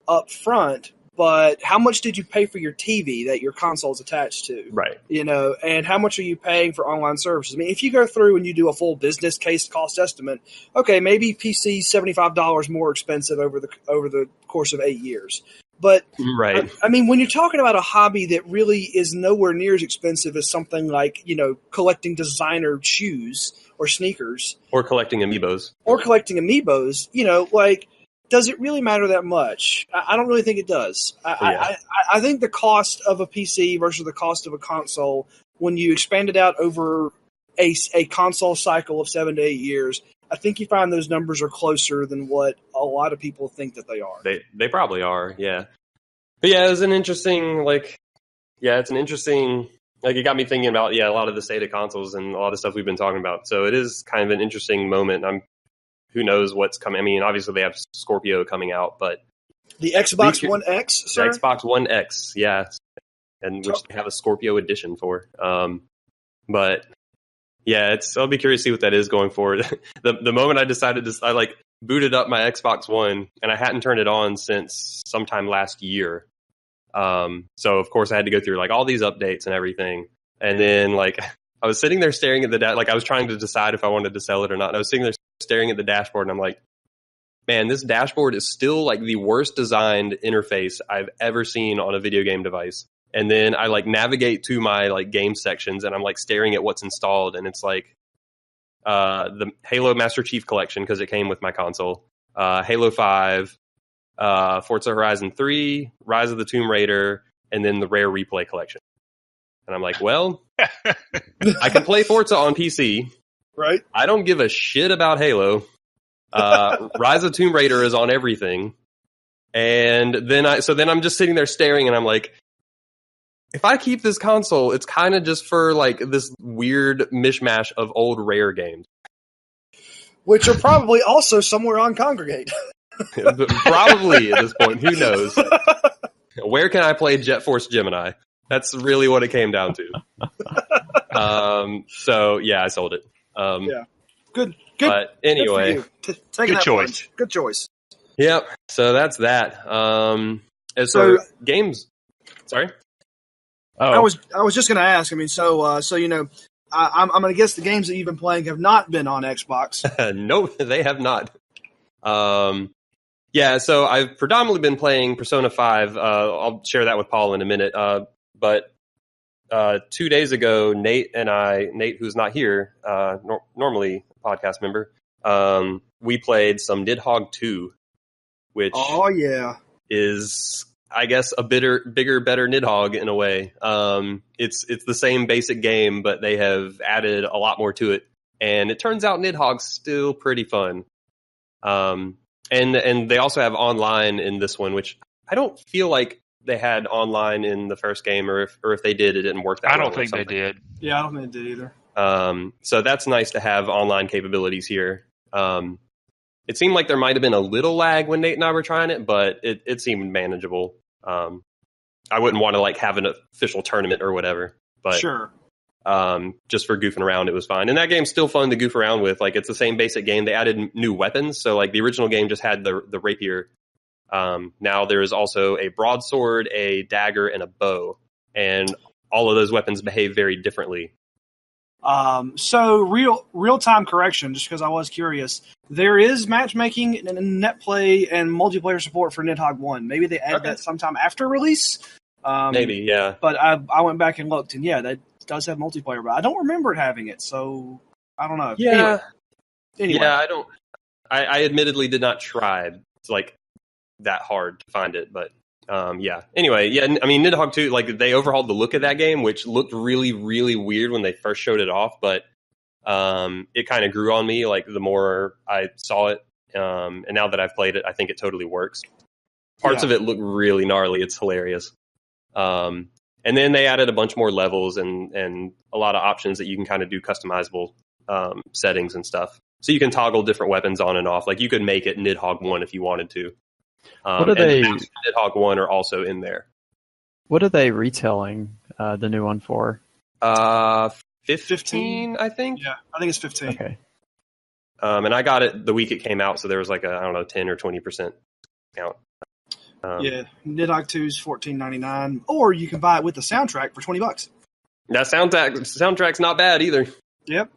up front. But how much did you pay for your TV that your console is attached to? Right. And how much are you paying for online services? I mean, if you go through and you do a full business case cost estimate, okay, maybe PC $75 more expensive over the course of 8 years. But right. I mean, when you're talking about a hobby that really is nowhere near as expensive as something like collecting designer shoes or sneakers, or collecting amiibos, like. Does it really matter that much? I don't really think it does. I think the cost of a PC versus the cost of a console, when you expand it out over a console cycle of 7 to 8 years, I think you find those numbers are closer than what a lot of people think that they are. They probably are, yeah. But yeah, it's an interesting, like, it got me thinking about, a lot of the state of consoles and a lot of stuff we've been talking about. So it is kind of an interesting moment. Who knows what's coming? I mean, obviously they have Scorpio coming out, but the Xbox One X, sir? The Xbox One X, yeah, and which they have a Scorpio edition for. But yeah, I'll be curious to see what that is going forward. The moment I decided I booted up my Xbox One, and I hadn't turned it on since sometime last year. So of course I had to go through like all these updates and everything, and then I was sitting there staring at the I was trying to decide if I wanted to sell it or not. And I was sitting there staring at the dashboard, and I'm like, man, this dashboard is still like the worst designed interface I've ever seen on a video game device. And then I navigate to my game sections, and I'm staring at what's installed, and it's the Halo Master Chief Collection because it came with my console, Halo 5, Forza Horizon 3, Rise of the Tomb Raider, and then the Rare Replay Collection. And I'm like, well, I can play Forza on PC. Right. I don't give a shit about Halo. Rise of Tomb Raider is on everything. And then I'm just sitting there staring, and I'm like, if I keep this console, it's kind of just for like this weird mishmash of old Rare games. Which are probably also somewhere on Congregate. Probably at this point. Who knows? Where can I play Jet Force Gemini? That's really what it came down to. So yeah, I sold it. Yeah. Good. But anyway, good choice. Good choice. Yep. So that's that. As for games, sorry. Oh, I was just going to ask. I mean, so you know, I'm going to guess the games that you've been playing have not been on Xbox. No, they have not. Yeah, so I've predominantly been playing Persona 5. I'll share that with Paul in a minute. But 2 days ago, Nate, who's not here, normally a podcast member, we played some Nidhogg 2, which is, I guess, a bigger, better Nidhogg in a way. It's the same basic game, but they have added a lot more to it. And it turns out Nidhogg's still pretty fun. And they also have online in this one, which I don't feel like they had online in the first game, or if they did, it didn't work that well. I don't think they did. Yeah, I don't think they did either. So that's nice to have online capabilities here. It seemed like there might have been a little lag when Nate and I were trying it, but it seemed manageable. I wouldn't want to like have an official tournament or whatever, but sure. Just for goofing around, it was fine. And that game's still fun to goof around with. Like, it's the same basic game. They added new weapons. So like the original game just had the rapier. Now there is also a broadsword, a dagger, and a bow. And all of those weapons behave very differently. So real-time correction, just because I was curious. There is matchmaking and net play and multiplayer support for Nidhogg 1. Maybe they add that sometime after release. Maybe, yeah. But I went back and looked, and yeah, that does have multiplayer, but I don't remember it having it, so I don't know. Yeah. Anyway. Yeah, I admittedly did not try. It's like that hard to find it, but yeah. Anyway, yeah, I mean, Nidhogg 2, like, they overhauled the look of that game, which looked really, really weird when they first showed it off, but it kind of grew on me, like, the more I saw it, and now that I've played it, I think it totally works. Parts of it look really gnarly. It's hilarious. And then they added a bunch more levels and a lot of options that you can kind of do customizable settings and stuff. So you can toggle different weapons on and off. Like, you could make it Nidhogg 1 if you wanted to. What are they? Nidhogg 1 are also in there. What are they retailing the new one for? 15, I think. Yeah, I think it's 15. Okay. And I got it the week it came out, so there was like a 10 or 20% discount. Yeah, Nidhogg 2 is $14.99, or you can buy it with the soundtrack for $20. That soundtrack's not bad either. Yep.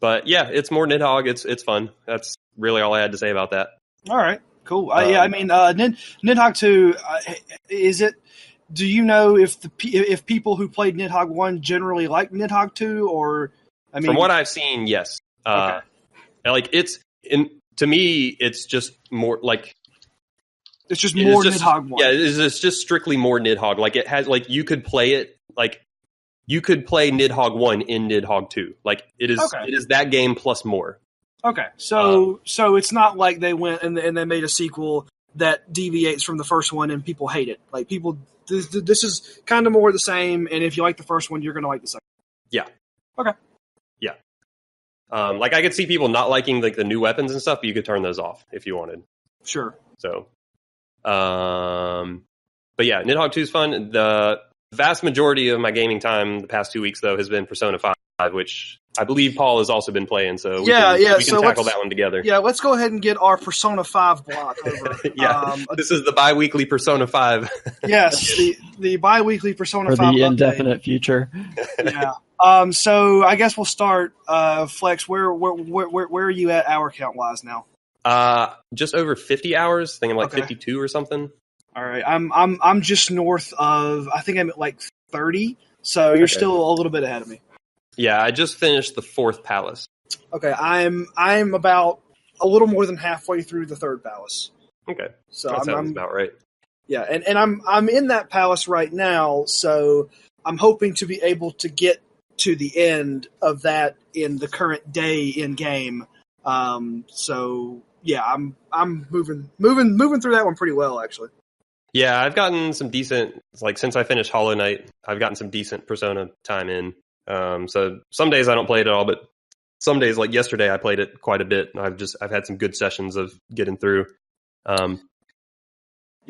But yeah, it's more Nidhogg. It's fun. That's really all I had to say about that. All right, cool. Yeah, I mean, Nidhogg 2, is it? Do you know if people who played Nidhogg 1 generally like Nidhogg 2, or I mean, from what I've seen, yes. Okay. Like to me, it's just more like. It's just more Nidhogg 1. Yeah, it's just strictly more Nidhogg. Like, it has, like, you could play it, like, you could play Nidhogg 1 in Nidhogg 2. Like, it is that game plus more. Okay, so it's not like they went and they made a sequel that deviates from the first one and people hate it. Like, people, this is kind of more the same, and if you like the first one, you're going to like the second. Yeah. Okay. Yeah. Like, I could see people not liking, like, the new weapons and stuff, but you could turn those off if you wanted. Sure. So... but yeah, Nidhogg 2 is fun. The vast majority of my gaming time the past 2 weeks, though, has been Persona 5, which I believe Paul has also been playing. So we can tackle that one together. Yeah, let's go ahead and get our Persona 5 block over. Yeah, this is the bi-weekly Persona 5. Yes, the bi-weekly Persona 5 for the update. Indefinite future. Yeah. So I guess we'll start. Flex, where are you at hour count wise now? Just over 50 hours. I think I'm like 52 or something. All right, I'm just north of. I think I'm at like 30. So you're still a little bit ahead of me. Yeah, I just finished the 4th palace. Okay, I'm about a little more than halfway through the 3rd palace. Okay, so that sounds about right. Yeah, and I'm in that palace right now, so I'm hoping to be able to get to the end of that in the current day in game. So yeah, I'm moving through that one pretty well, actually. Yeah, I've gotten some decent, like, since I finished Hollow Knight, I've gotten some decent Persona time in. So some days I don't play it at all, but some days, like yesterday, I played it quite a bit. I've had some good sessions of getting through. The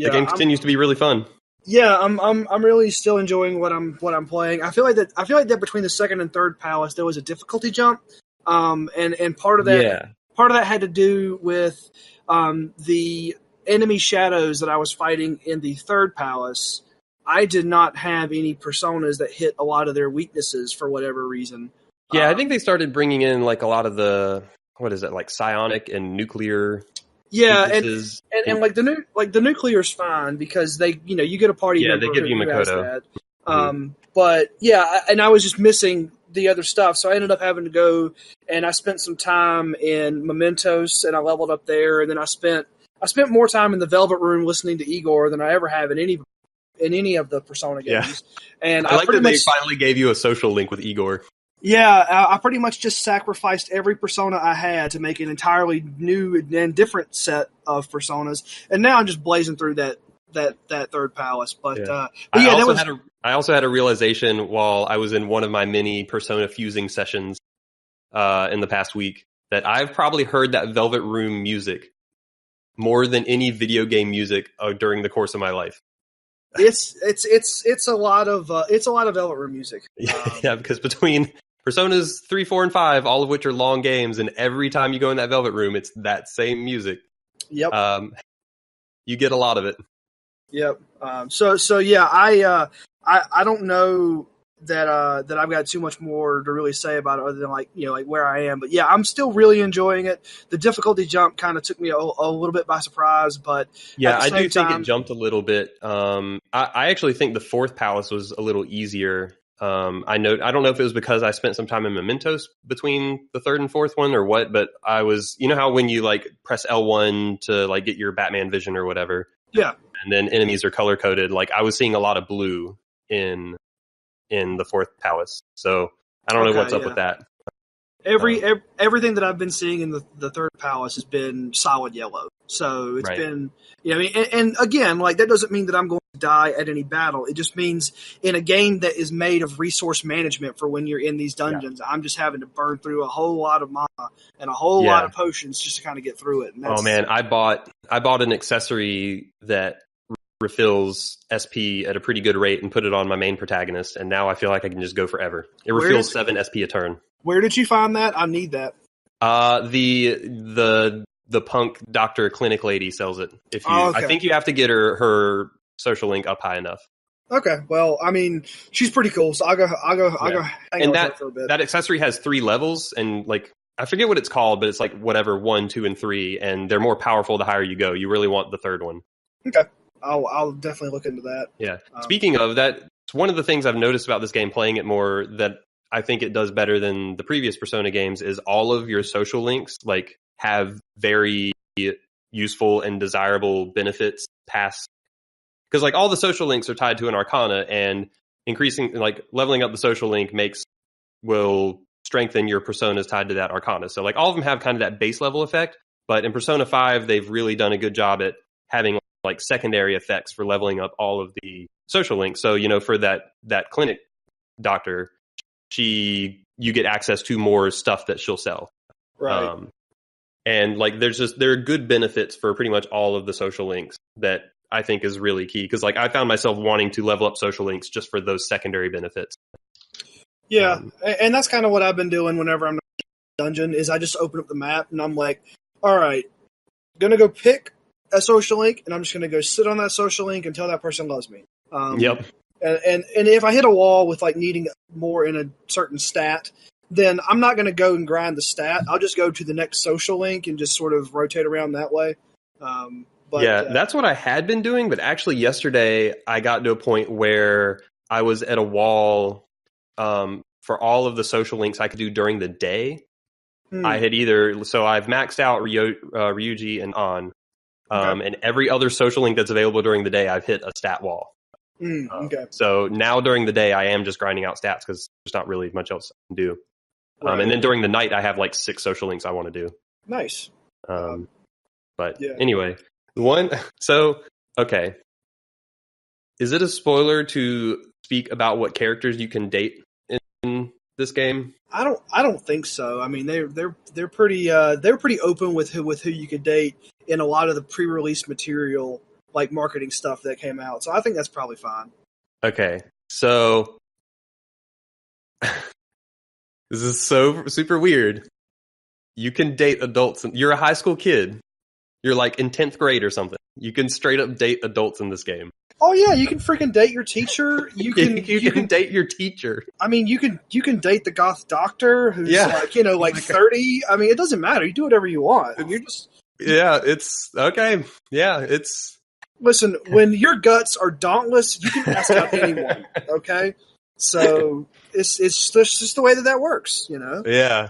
game continues to be really fun. Yeah, I'm really still enjoying what I'm playing. I feel like that between the second and third palace there was a difficulty jump, and part of that had to do with the enemy shadows that I was fighting in the third palace. I did not have any personas that hit a lot of their weaknesses for whatever reason. Yeah, I think they started bringing in like a lot of the, what is it, like psionic and nuclear. Yeah, and like the nuclear's fine because they, you get a party member they give you who has Makoto. that. But yeah, and I was just missing the other stuff, so I ended up having to go and I spent some time in Mementos and I leveled up there, and then I spent more time in the Velvet Room listening to Igor than I ever have in any of the Persona games. Yeah. And I like that they finally gave you a social link with Igor. Yeah, I pretty much just sacrificed every persona I had to make an entirely new and different set of personas, and now I'm just blazing through that third palace. But I also had a realization while I was in one of my many Persona fusing sessions in the past week that I've probably heard that Velvet Room music more than any video game music during the course of my life. It's a lot of Velvet Room music. Yeah, because between Personas 3, 4, and 5, all of which are long games, and every time you go in that Velvet Room, it's that same music. Yep. You get a lot of it. Yep. So yeah, I don't know that I've got too much more to really say about it other than like where I am. But yeah, I'm still really enjoying it. The difficulty jump kind of took me a little bit by surprise, but yeah, I do think it jumped a little bit. I actually think the fourth palace was a little easier. I don't know if it was because I spent some time in Mementos between the third and fourth one or what, but I was, how when you like press L1 to like get your Batman vision or whatever. Yeah. And then enemies are color coded. Like I was seeing a lot of blue in the fourth palace. So I don't know what's up with that. Everything that I've been seeing in the third palace has been solid yellow. So it's been, and again, like that doesn't mean that I'm going to die at any battle. It just means in a game that is made of resource management for when you're in these dungeons, I'm just having to burn through a whole lot of mana and a whole lot of potions just to kind of get through it. And oh man, I bought an accessory that refills SP at a pretty good rate and put it on my main protagonist, and now I feel like I can just go forever. It refills 7 SP a turn. Where did you find that? I need that. The punk doctor clinic lady sells it. I think you have to get her social link up high enough. Okay, well, I mean, she's pretty cool, so I'll go hang out with her for a bit. That accessory has 3 levels, and like I forget what it's called, but it's like whatever 1, 2, and 3, and they're more powerful the higher you go. You really want the third one. Okay, I'll definitely look into that. Yeah. Speaking of that, it's one of the things I've noticed about this game, playing it more, that I think it does better than the previous Persona games, is all of your social links like have very useful and desirable benefits past, because like all the social links are tied to an arcana, and increasing, like leveling up the social link will strengthen your personas tied to that arcana. So like all of them have kind of that base level effect, but in Persona 5 they've really done a good job at having like secondary effects for leveling up all of the social links. So for that clinic doctor, you get access to more stuff that she'll sell. Right. And like there are good benefits for pretty much all of the social links that I think is really key, because like I found myself wanting to level up social links just for those secondary benefits. Yeah, and that's kind of what I've been doing whenever I'm in a dungeon, is I just open up the map and I'm like, all right, gonna go pick a social link, and I'm just gonna go sit on that social link until that person loves me. Yep. And if I hit a wall with like needing more in a certain stat, then I'm not going to go and grind the stat. I'll just go to the next social link and just sort of rotate around that way. That's what I had been doing. But actually yesterday I got to a point where I was at a wall for all of the social links I could do during the day. I had I've maxed out Ryuji and An, And every other social link that's available during the day, I've hit a stat wall. Okay. So now during the day, I am just grinding out stats because there's not really much else I can do. Right. And then during the night, I have like 6 social links I want to do. Nice. But yeah. anyway, okay. Is it a spoiler to speak about what characters you can date in this game? I don't think so. I mean, they're pretty open with who you could date in a lot of the pre-release material, like marketing stuff that came out. So I think that's probably fine. Okay, so this is so super weird. You can date adults. You're a high school kid. You're like in 10th grade or something. You can straight up date adults in this game. Oh yeah, you can freaking date your teacher. You can date your teacher. I mean, you can date the goth doctor who's like 30. I mean, it doesn't matter. You do whatever you want. You're just it's okay. Yeah, it's listen. When your guts are dauntless, you can ask out anyone. Okay, so it's just the way that works. Yeah.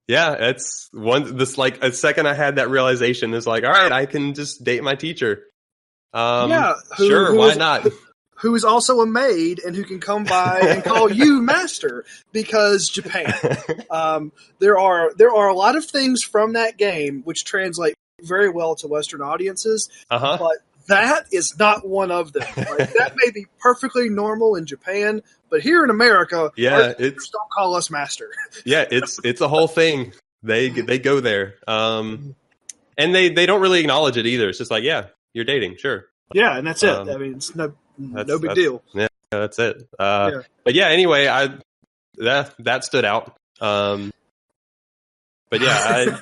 Yeah, it's this like a second I had that realization is like, all right, I can just date my teacher. Sure, why not? Who is also a maid and who can come by and call you master because Japan. There are a lot of things from that game which translate very well to Western audiences, but that is not one of them. Like, that may be perfectly normal in Japan, but here in America, don't call us master. Yeah, it's a whole thing. They go there, and they don't really acknowledge it either. It's just like, yeah, you're dating, sure. Yeah, and that's it. I mean, it's no big deal. Yeah, that's it. But yeah, anyway, that stood out. But yeah,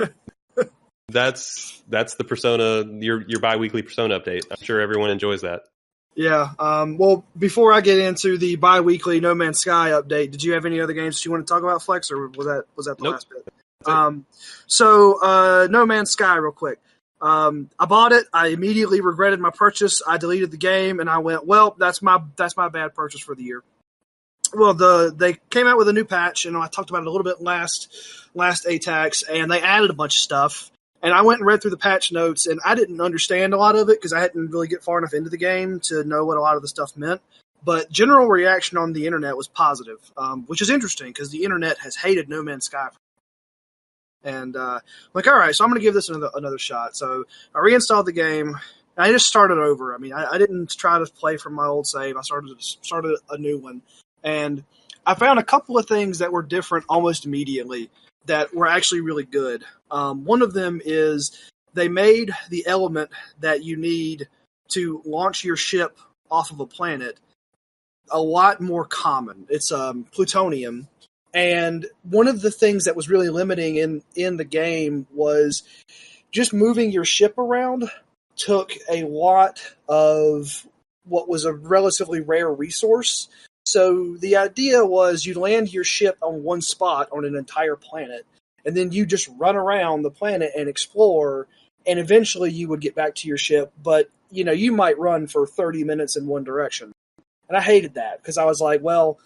that's the Persona, your bi-weekly Persona update. I'm sure everyone enjoys that. Yeah. Well, before I get into the bi-weekly No Man's Sky update, did you have any other games that you want to talk about, Flex, or was that the last bit? So No Man's Sky, real quick. I bought it. I immediately regretted my purchase. I deleted the game, and I went, well, that's my bad purchase for the year. Well, they came out with a new patch, and I talked about it a little bit last ATACS, and they added a bunch of stuff. And I went and read through the patch notes, and I didn't understand a lot of it because I hadn't really get far enough into the game to know what a lot of the stuff meant. But general reaction on the internet was positive, which is interesting because the internet has hated No Man's Sky. And like, all right, so I'm going to give this another shot. So I reinstalled the game, and I just started over. I mean, I didn't try to play from my old save. I started a new one. And I found a couple of things that were different almost immediately that were actually really good. One of them is they made the element that you need to launch your ship off of a planet a lot more common. It's plutonium. And one of the things that was really limiting in the game was just moving your ship around took a lot of what was a relatively rare resource. So the idea was you'd land your ship on one spot on an entire planet, and then you just run around the planet and explore, and eventually you would get back to your ship, but you might run for 30 minutes in one direction. And I hated that because I was like, well,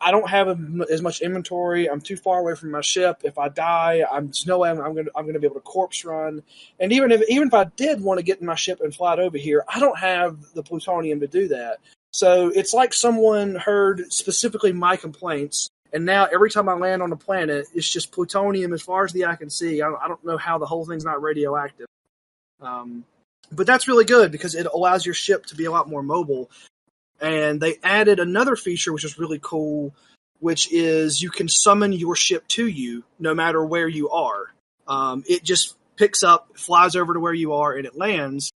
I don't have as much inventory. I'm too far away from my ship. If I die, there's no way I'm going to be able to corpse run. And even if I did want to get in my ship and fly over here, I don't have the plutonium to do that. So it's like someone heard specifically my complaints, and now every time I land on a planet, it's just plutonium as far as the eye can see. I don't know how the whole thing's not radioactive. But that's really good because it allows your ship to be a lot more mobile. And they added another feature which is really cool, which is you can summon your ship to you no matter where you are. It just picks up, flies over to where you are, and it lands.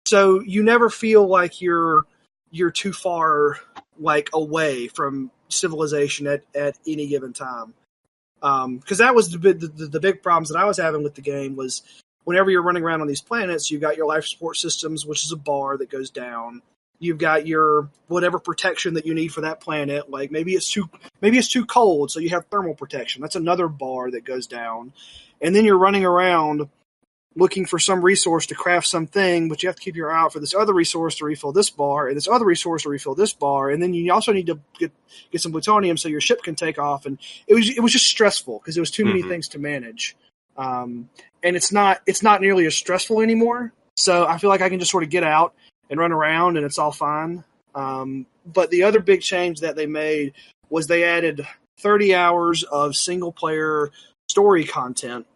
So you never feel like you're too far away from civilization at any given time. Because that was the big problems that I was having with the game was whenever you're running around on these planets, you've got your life support systems, which is a bar that goes down. You've got your whatever protection that you need for that planet. Like maybe it's too cold, so you have thermal protection. That's another bar that goes down. And then you're running around looking for some resource to craft something, but you have to keep your eye out for this other resource to refill this bar, and this other resource to refill this bar, and then you also need to get some plutonium so your ship can take off. And it was just stressful because there was too many things to manage. and it's not nearly as stressful anymore. So I feel like I can just sort of get out and run around, and it's all fine. But the other big change that they made was they added 30 hours of single player story content.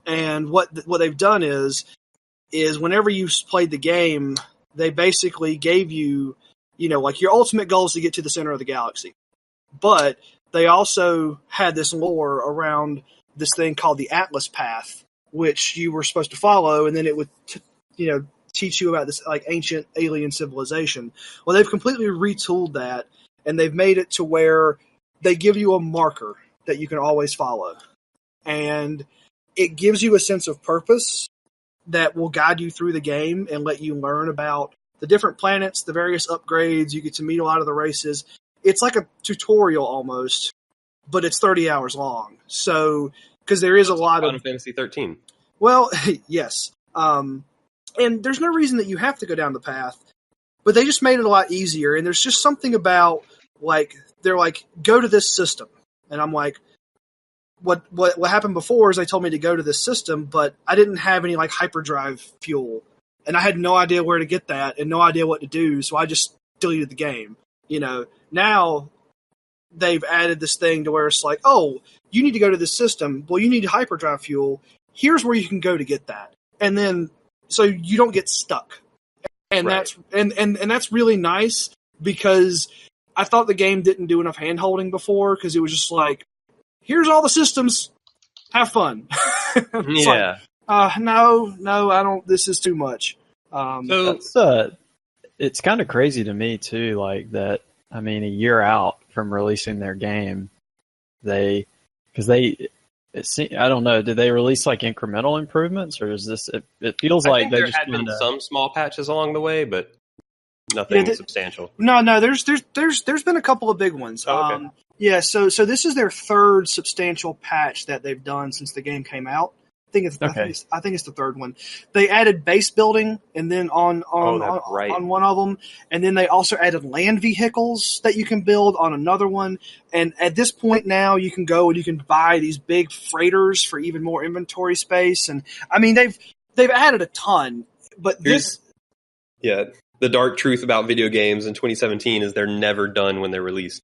And what they've done is whenever you played the game, they basically gave you, like your ultimate goal is to get to the center of the galaxy. But they also had this lore around this thing called the Atlas Path, which you were supposed to follow, and then it would, teach you about this like ancient alien civilization. Well, they've completely retooled that, and they've made it to where they give you a marker that you can always follow. And it gives you a sense of purpose that will guide you through the game and let you learn about the different planets, the various upgrades. You get to meet a lot of the races. It's like a tutorial almost, but it's 30 hours long. So, because there is a lot of Final Fantasy 13. Well, yes. And there's no reason that you have to go down the path, but they just made it a lot easier. And there's just something about, like, they're like, go to this system. And I'm like, what happened before is they told me to go to this system, but I didn't have any, like, hyperdrive fuel. And I had no idea where to get that and no idea what to do, so I just deleted the game. Now they've added this thing to where it's like, oh, you need to go to this system. Well, you need hyperdrive fuel. Here's where you can go to get that. And then, so you don't get stuck. And right. that's really nice, because I thought the game didn't do enough hand-holding before, because it was just like, here's all the systems, have fun. Yeah. No, I don't, this is too much. It's kind of crazy to me too, like that. I mean, a year out from releasing their game, I don't know, did they release like incremental improvements, or is this? It feels like they there just had been some small patches along the way, but nothing substantial. No, there's been a couple of big ones. Oh, okay. Yeah, so this is their third substantial patch that they've done since the game came out. I think it's the third one. They added base building, and then on one of them, and then they also added land vehicles that you can build on another one. And at this point now, you can go and you can buy these big freighters for even more inventory space. And I mean, they've added a ton, but the dark truth about video games in 2017 is they're never done when they're released.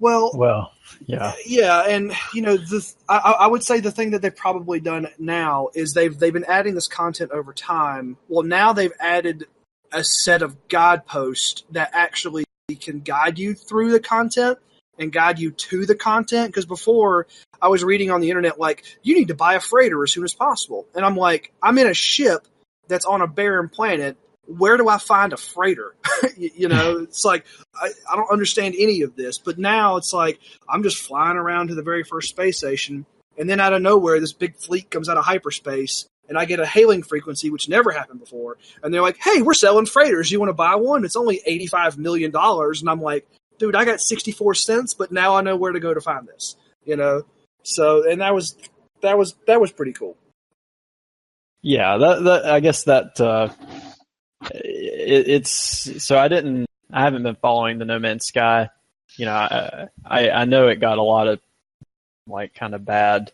Well, yeah, and I would say the thing that they've probably done now is they've been adding this content over time. Well, now they've added a set of guideposts that actually can guide you through the content and guide you to the content. Because before, I was reading on the internet like, you need to buy a freighter as soon as possible, and I'm like, I'm in a ship that's on a barren planet. Where do I find a freighter? It's like, I don't understand any of this. But now it's like, I'm just flying around to the very first space station, and then out of nowhere, this big fleet comes out of hyperspace, and I get a hailing frequency, which never happened before. And they're like, hey, we're selling freighters. You want to buy one? It's only $85 million. And I'm like, dude, I got 64 cents, but now I know where to go to find this. So, and that was pretty cool. Yeah, I guess that... It's so I haven't been following the No Man's Sky. I know it got a lot of like kind of bad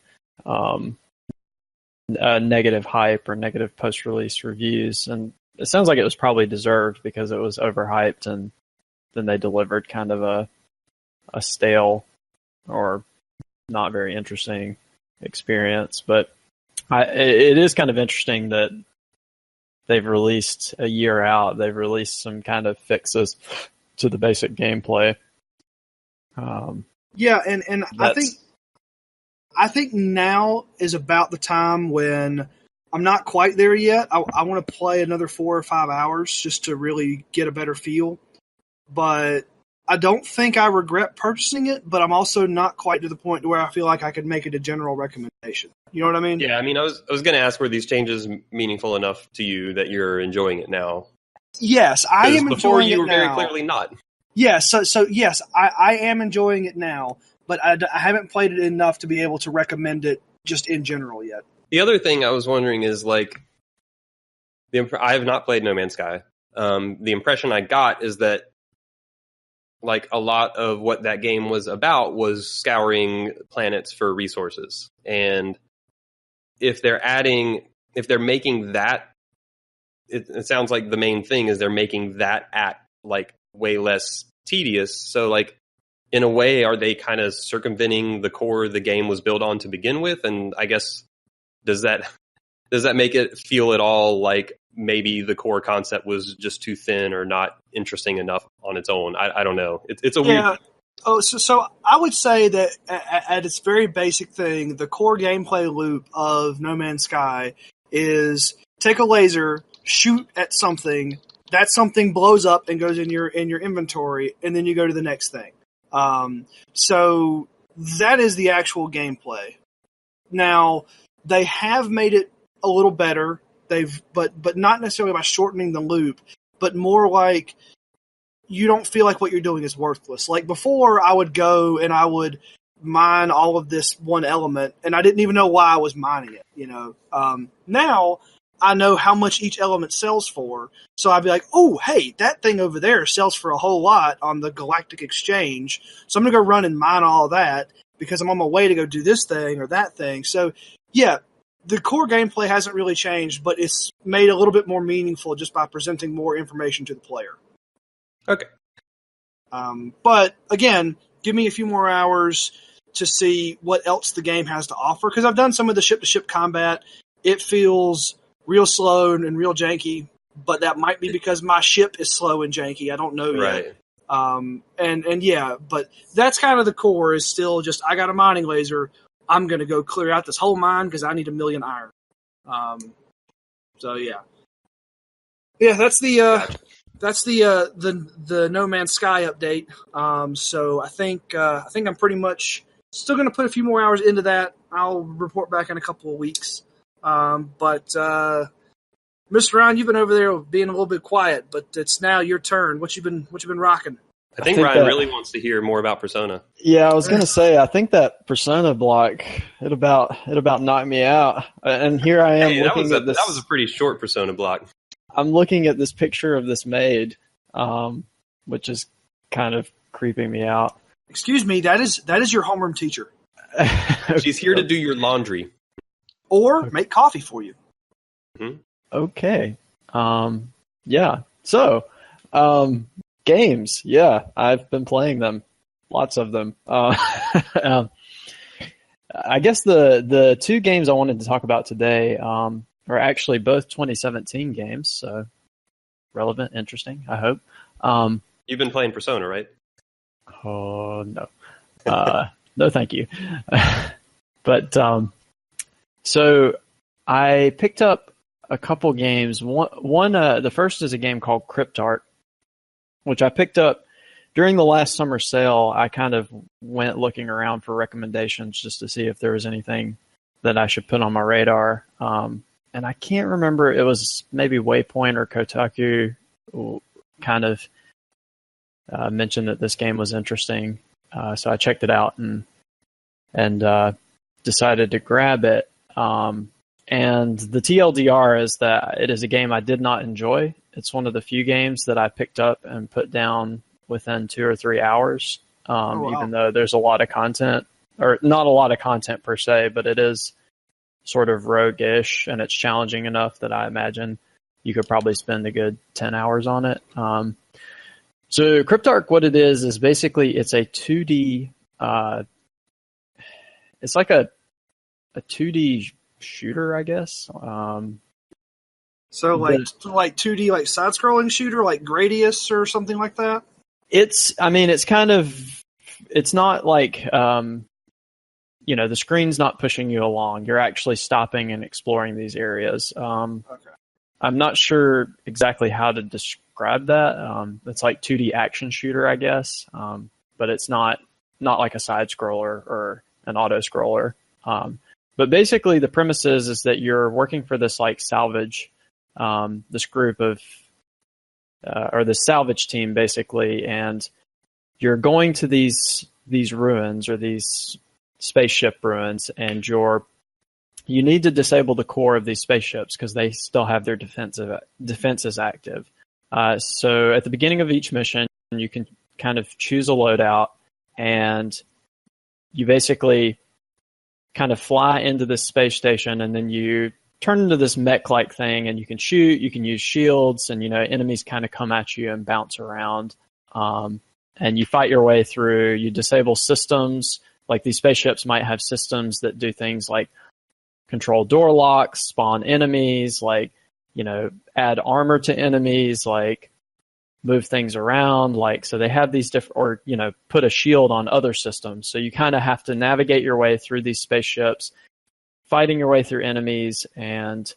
negative hype or negative post-release reviews, and it sounds like it was probably deserved because it was overhyped, and then they delivered kind of a stale or not very interesting experience. But it is kind of interesting that they've released a year out. They've released some kind of fixes to the basic gameplay. Yeah, and I think now is about the time when I'm not quite there yet. I want to play another 4 or 5 hours just to really get a better feel. But I don't think I regret purchasing it, but I'm also not quite to the point where I feel like I could make it a general recommendation. You know what I mean? Yeah, I mean, I was going to ask, were these changes meaningful enough to you that you're enjoying it now? Yes, I am enjoying it now. Before you were very clearly not. Yes, so yes, I am enjoying it now, but I haven't played it enough to be able to recommend it just in general yet. The other thing I was wondering is, like, I have not played No Man's Sky. The impression I got is that, like, a lot of what that game was about was scouring planets for resources. And if they're making that, it sounds like the main thing is they're making that act like way less tedious. So like, in a way, are they kind of circumventing the core the game was built on to begin with? And I guess, does that make it feel at all like maybe the core concept was just too thin or not interesting enough on its own? I don't know. It's a weird. Oh, so I would say that at its very basic thing, the core gameplay loop of No Man's Sky is take a laser, shoot at something, that something blows up and goes in your inventory, and then you go to the next thing. So that is the actual gameplay. Now, they have made it a little better. But not necessarily by shortening the loop, but more like you don't feel like what you're doing is worthless. Like before, I would go and I would mine all of this one element, and I didn't even know why I was mining it. Now I know how much each element sells for, so I'd be like, oh, hey, that thing over there sells for a whole lot on the Galactic Exchange, so I'm going to go run and mine all of that because I'm on my way to go do this thing or that thing. So, yeah, the core gameplay hasn't really changed, but it's made a little bit more meaningful just by presenting more information to the player. Okay. But, again, give me a few more hours to see what else the game has to offer, because I've done some of the ship-to-ship combat. It feels real slow and real janky, but that might be because my ship is slow and janky. I don't know yet. And yeah, but that's kind of the core is still just, I got a mining laser. I'm going to go clear out this whole mine because I need 1 million iron. So yeah. Yeah, that's the No Man's Sky update. So I think I'm pretty much still going to put a few more hours into that. I'll report back in a couple of weeks. But Mr. Ryan, you've been over there being a little bit quiet, but it's now your turn. What you been rocking? I think Ryan really wants to hear more about Persona. Yeah, I was going to say, I think that Persona block, it about knocked me out. And here I am looking at this. That was a pretty short Persona block. I'm looking at this picture of this maid, which is kind of creeping me out. Excuse me, that is your homeroom teacher. She's here to do your laundry. Or make coffee for you. Mm-hmm. Okay. Yeah. So, games. Yeah, I've been playing them. Lots of them. I guess the two games I wanted to talk about today are actually both 2017 games, so relevant, interesting, I hope. You've been playing Persona, right? Oh, no. No, thank you. But, so I picked up a couple games. One, the first is a game called Cryptark, which I picked up during the last summer sale. I kind of went looking around for recommendations just to see if there was anything that I should put on my radar. And I can't remember, it was maybe Waypoint or Kotaku kind of mentioned that this game was interesting. So I checked it out and decided to grab it. And the TLDR is that it is a game I did not enjoy. It's one of the few games that I picked up and put down within 2 or 3 hours, even though there's a lot of content, or not a lot of content per se, but it is sort of roguish and it's challenging enough that I imagine you could probably spend a good 10 hours on it. So Cryptark, what it is basically it's a 2D, it's like a 2D shooter, I guess. So like 2D, like side-scrolling shooter, like Gradius or something like that? It's not like, the screen's not pushing you along. You're actually stopping and exploring these areas. Okay. I'm not sure exactly how to describe that. It's like 2D action shooter, I guess. But it's not like a side-scroller or an auto-scroller. But basically the premise is that you're working for this like salvage, this group of, or this salvage team basically, and you're going to these ruins or these spaceship ruins, and you need to disable the core of these spaceships because they still have their defenses active. So at the beginning of each mission, you can kind of choose a loadout, and you basically kind of fly into this space station, and then you turn into this mech-like thing, and you can shoot, you can use shields, and, enemies kind of come at you and bounce around. And you fight your way through, you disable systems, like these spaceships might have systems that do things like control door locks, spawn enemies, like, add armor to enemies, like move things around, like, so they have these different, or, put a shield on other systems. So you kind of have to navigate your way through these spaceships, fighting your way through enemies, and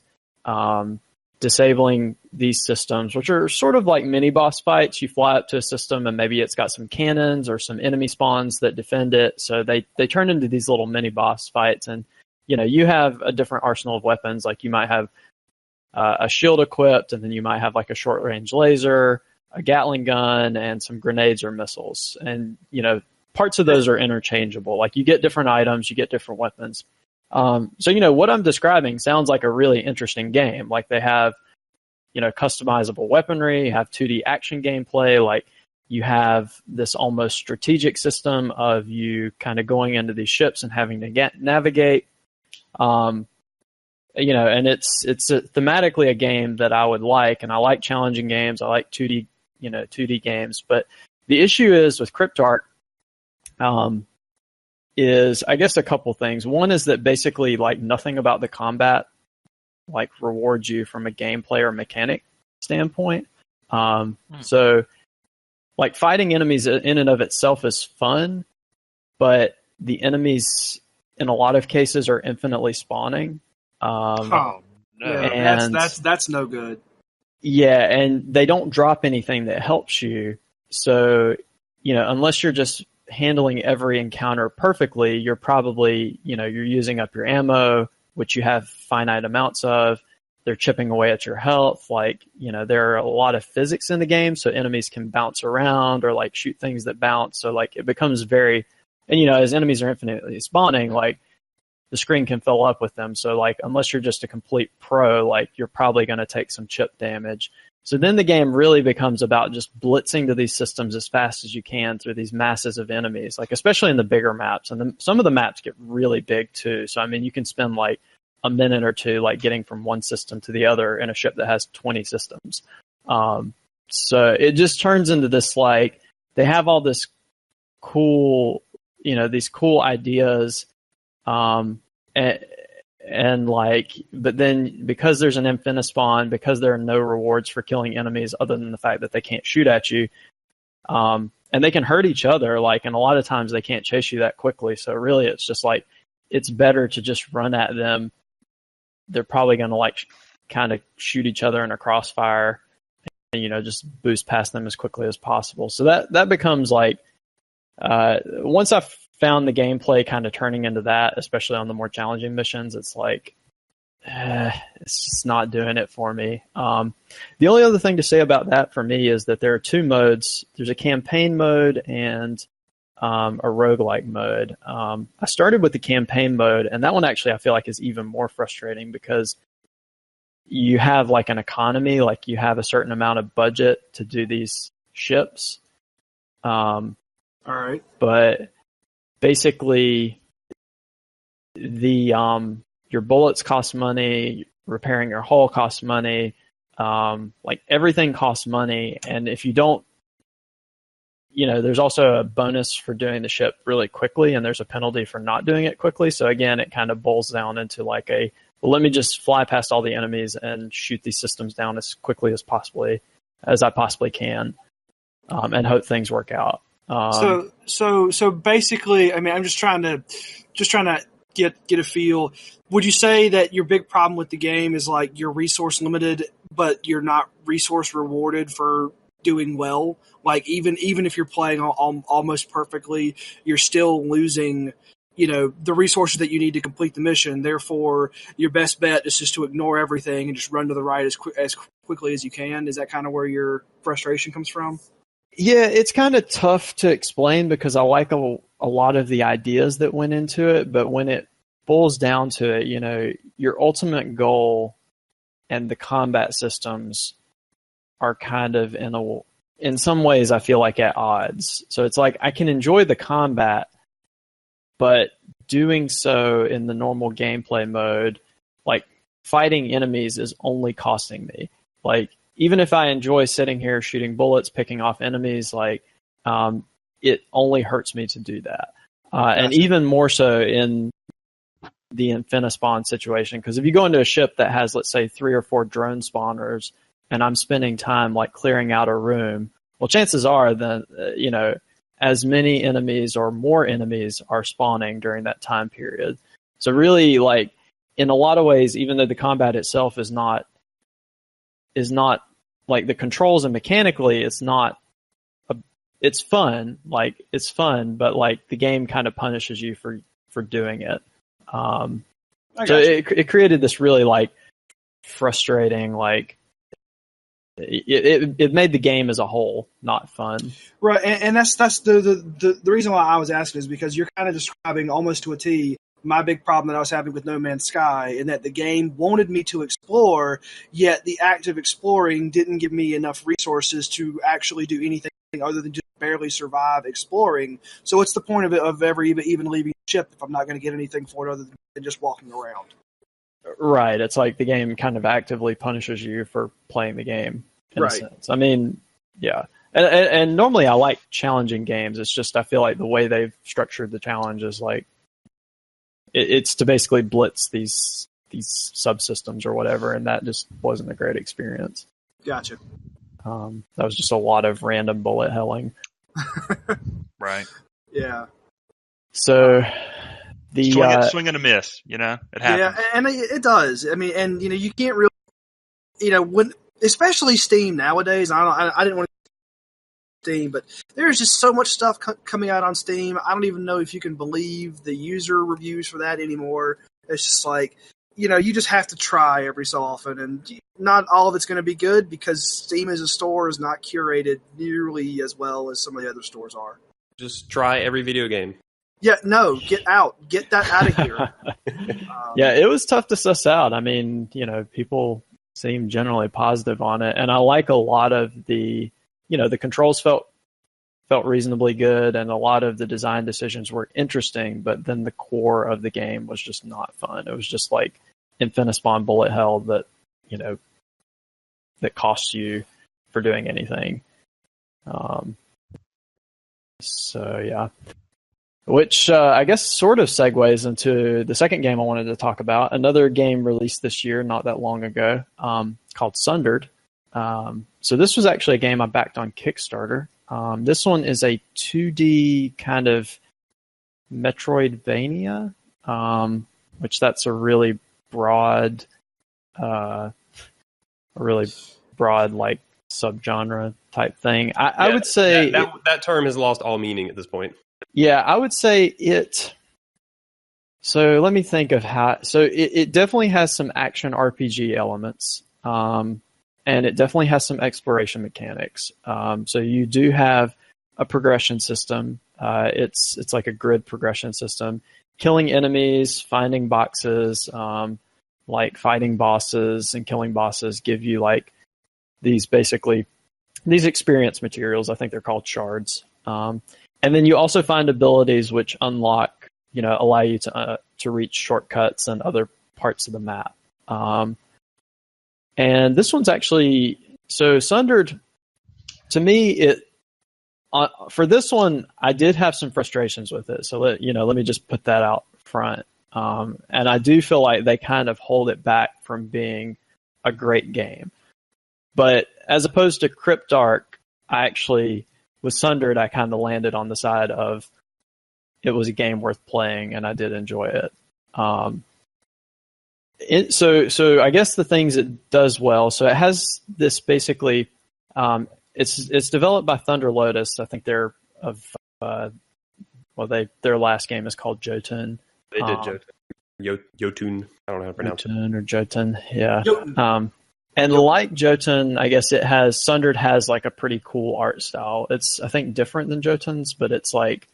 disabling these systems, which are sort of like mini boss fights. You fly up to a system and maybe it's got some cannons or some enemy spawns that defend it. So they turn into these little mini boss fights, and you have a different arsenal of weapons. Like you might have a shield equipped, and then you might have like a short range laser, a Gatling gun, and some grenades or missiles. And parts of those are interchangeable. Like you get different items, you get different weapons. So, what I'm describing sounds like a really interesting game. Like they have, customizable weaponry, you have 2D action gameplay, like you have this almost strategic system of you kind of going into these ships and having to navigate. And it's thematically a game that I would like, and I like challenging games. I like 2D games. But the issue is with Cryptark, is I guess a couple things. One is that basically like nothing about the combat like rewards you from a gameplay or mechanic standpoint. So like fighting enemies in and of itself is fun, but the enemies in a lot of cases are infinitely spawning. No, and that's no good. Yeah, and they don't drop anything that helps you. So, unless you're just handling every encounter perfectly, you're probably, you're using up your ammo, which you have finite amounts of. They're chipping away at your health. Like, there are a lot of physics in the game, so enemies can bounce around or like shoot things that bounce. So like it becomes very, and as enemies are infinitely spawning, like the screen can fill up with them. So like, unless you're just a complete pro, like you're probably going to take some chip damage. So then the game really becomes about just blitzing to these systems as fast as you can through these masses of enemies, like especially in the bigger maps. And then some of the maps get really big too. So, I mean, you can spend like a minute or two, like getting from one system to the other in a ship that has 20 systems. So it just turns into this, like, they have all this cool, these cool ideas. And like, but then because there's an Infinispawn, because there are no rewards for killing enemies other than the fact that they can't shoot at you, and they can hurt each other, like, and a lot of times they can't chase you that quickly. So really it's just like, it's better to just run at them. They're probably going to like kind of shoot each other in a crossfire and, just boost past them as quickly as possible. So that becomes like, once I've found the gameplay kind of turning into that, especially on the more challenging missions, it's like, it's just not doing it for me. The only other thing to say about that for me is that there are two modes. There's a campaign mode and a roguelike mode. I started with the campaign mode, and that one actually I feel like is even more frustrating because you have like an economy, like you have a certain amount of budget to do these ships. All right. But basically, your bullets cost money, repairing your hull costs money, like everything costs money, and if you don't, there's also a bonus for doing the ship really quickly, and there's a penalty for not doing it quickly. So again, it kind of boils down into like let me just fly past all the enemies and shoot these systems down as quickly as I possibly can, and hope things work out. So basically, I mean, I'm just trying to get a feel. Would you say that your big problem with the game is like you're resource limited, but you're not resource rewarded for doing well? Like even if you're playing almost perfectly, you're still losing, the resources that you need to complete the mission. Therefore, your best bet is just to ignore everything and just run to the right as quickly as you can. Is that kind of where your frustration comes from? Yeah, it's kind of tough to explain because I like a lot of the ideas that went into it, but when it boils down to it, your ultimate goal and the combat systems are kind of in some ways I feel like at odds. So it's like I can enjoy the combat, but doing so in the normal gameplay mode, like fighting enemies is only costing me. Like, even if I enjoy sitting here shooting bullets, picking off enemies, like, it only hurts me to do that. And even more so in the Infinispawn situation, because if you go into a ship that has, let's say, 3 or 4 drone spawners, and I'm spending time like clearing out a room, well, chances are that, as many enemies or more enemies are spawning during that time period. So really, like, in a lot of ways, even though the combat itself is not like the controls and mechanically, it's fun. Like, it's fun, but like the game kind of punishes you for doing it. So it created this really like frustrating, like, it made the game as a whole not fun. Right, and that's the reason why I was asking is because you're kind of describing almost to a T my big problem that I was having with No Man's Sky, in that the game wanted me to explore, yet the act of exploring didn't give me enough resources to actually do anything other than just barely survive exploring. So what's the point of ever even leaving the ship if I'm not going to get anything for it other than just walking around? Right, it's like the game kind of actively punishes you for playing the game, in a sense. I mean, yeah. And normally I like challenging games. It's just I feel like the way they've structured the challenge is like, it's to basically blitz these subsystems or whatever, and that just wasn't a great experience. Gotcha. That was just a lot of random bullet helling. Right. Yeah. So swing and a miss, it happens. Yeah, and it does. I mean, and you can't really, when especially Steam nowadays. I didn't want to Steam, but there's just so much stuff coming out on Steam. I don't even know if you can believe the user reviews for that anymore. It's just like, you just have to try every so often, and not all of it's going to be good because Steam as a store is not curated nearly as well as some of the other stores are. Just try every video game. Yeah, no, get out. Get that out of here. Yeah, it was tough to suss out. I mean, people seem generally positive on it, and I like a lot of the controls felt reasonably good, and a lot of the design decisions were interesting, but then the core of the game was just not fun. It was just like Infinispawn bullet hell that, that costs you for doing anything. So yeah. Which I guess sort of segues into the second game I wanted to talk about. Another game released this year, not that long ago, called Sundered. So this was actually a game I backed on Kickstarter. This one is a 2D kind of Metroidvania, which that's a really broad like subgenre type thing. I would say that term has lost all meaning at this point. Yeah, I would say it. So let me think of how. So it definitely has some action RPG elements. And it definitely has some exploration mechanics. So you do have a progression system. It's like a grid progression system. Killing enemies, finding boxes, like fighting bosses and killing bosses give you like these experience materials. I think they're called shards. And then you also find abilities which unlock, allow you to reach shortcuts and other parts of the map. And this one's actually, so Sundered, to me, for this one, I did have some frustrations with it. So let me just put that out front. And I do feel like they kind of hold it back from being a great game. But as opposed to Cryptark, with Sundered, I kind of landed on the side of it was a game worth playing, and I did enjoy it. So I guess the things it does well. So it has this basically. It's developed by Thunder Lotus. I think they're their last game is called Jotun. They did Jotun. I don't know how to pronounce Jotun or Jotun. Yeah. And like Jotun, I guess Sundered has like a pretty cool art style. It's, I think, different than Jotun's, but it's like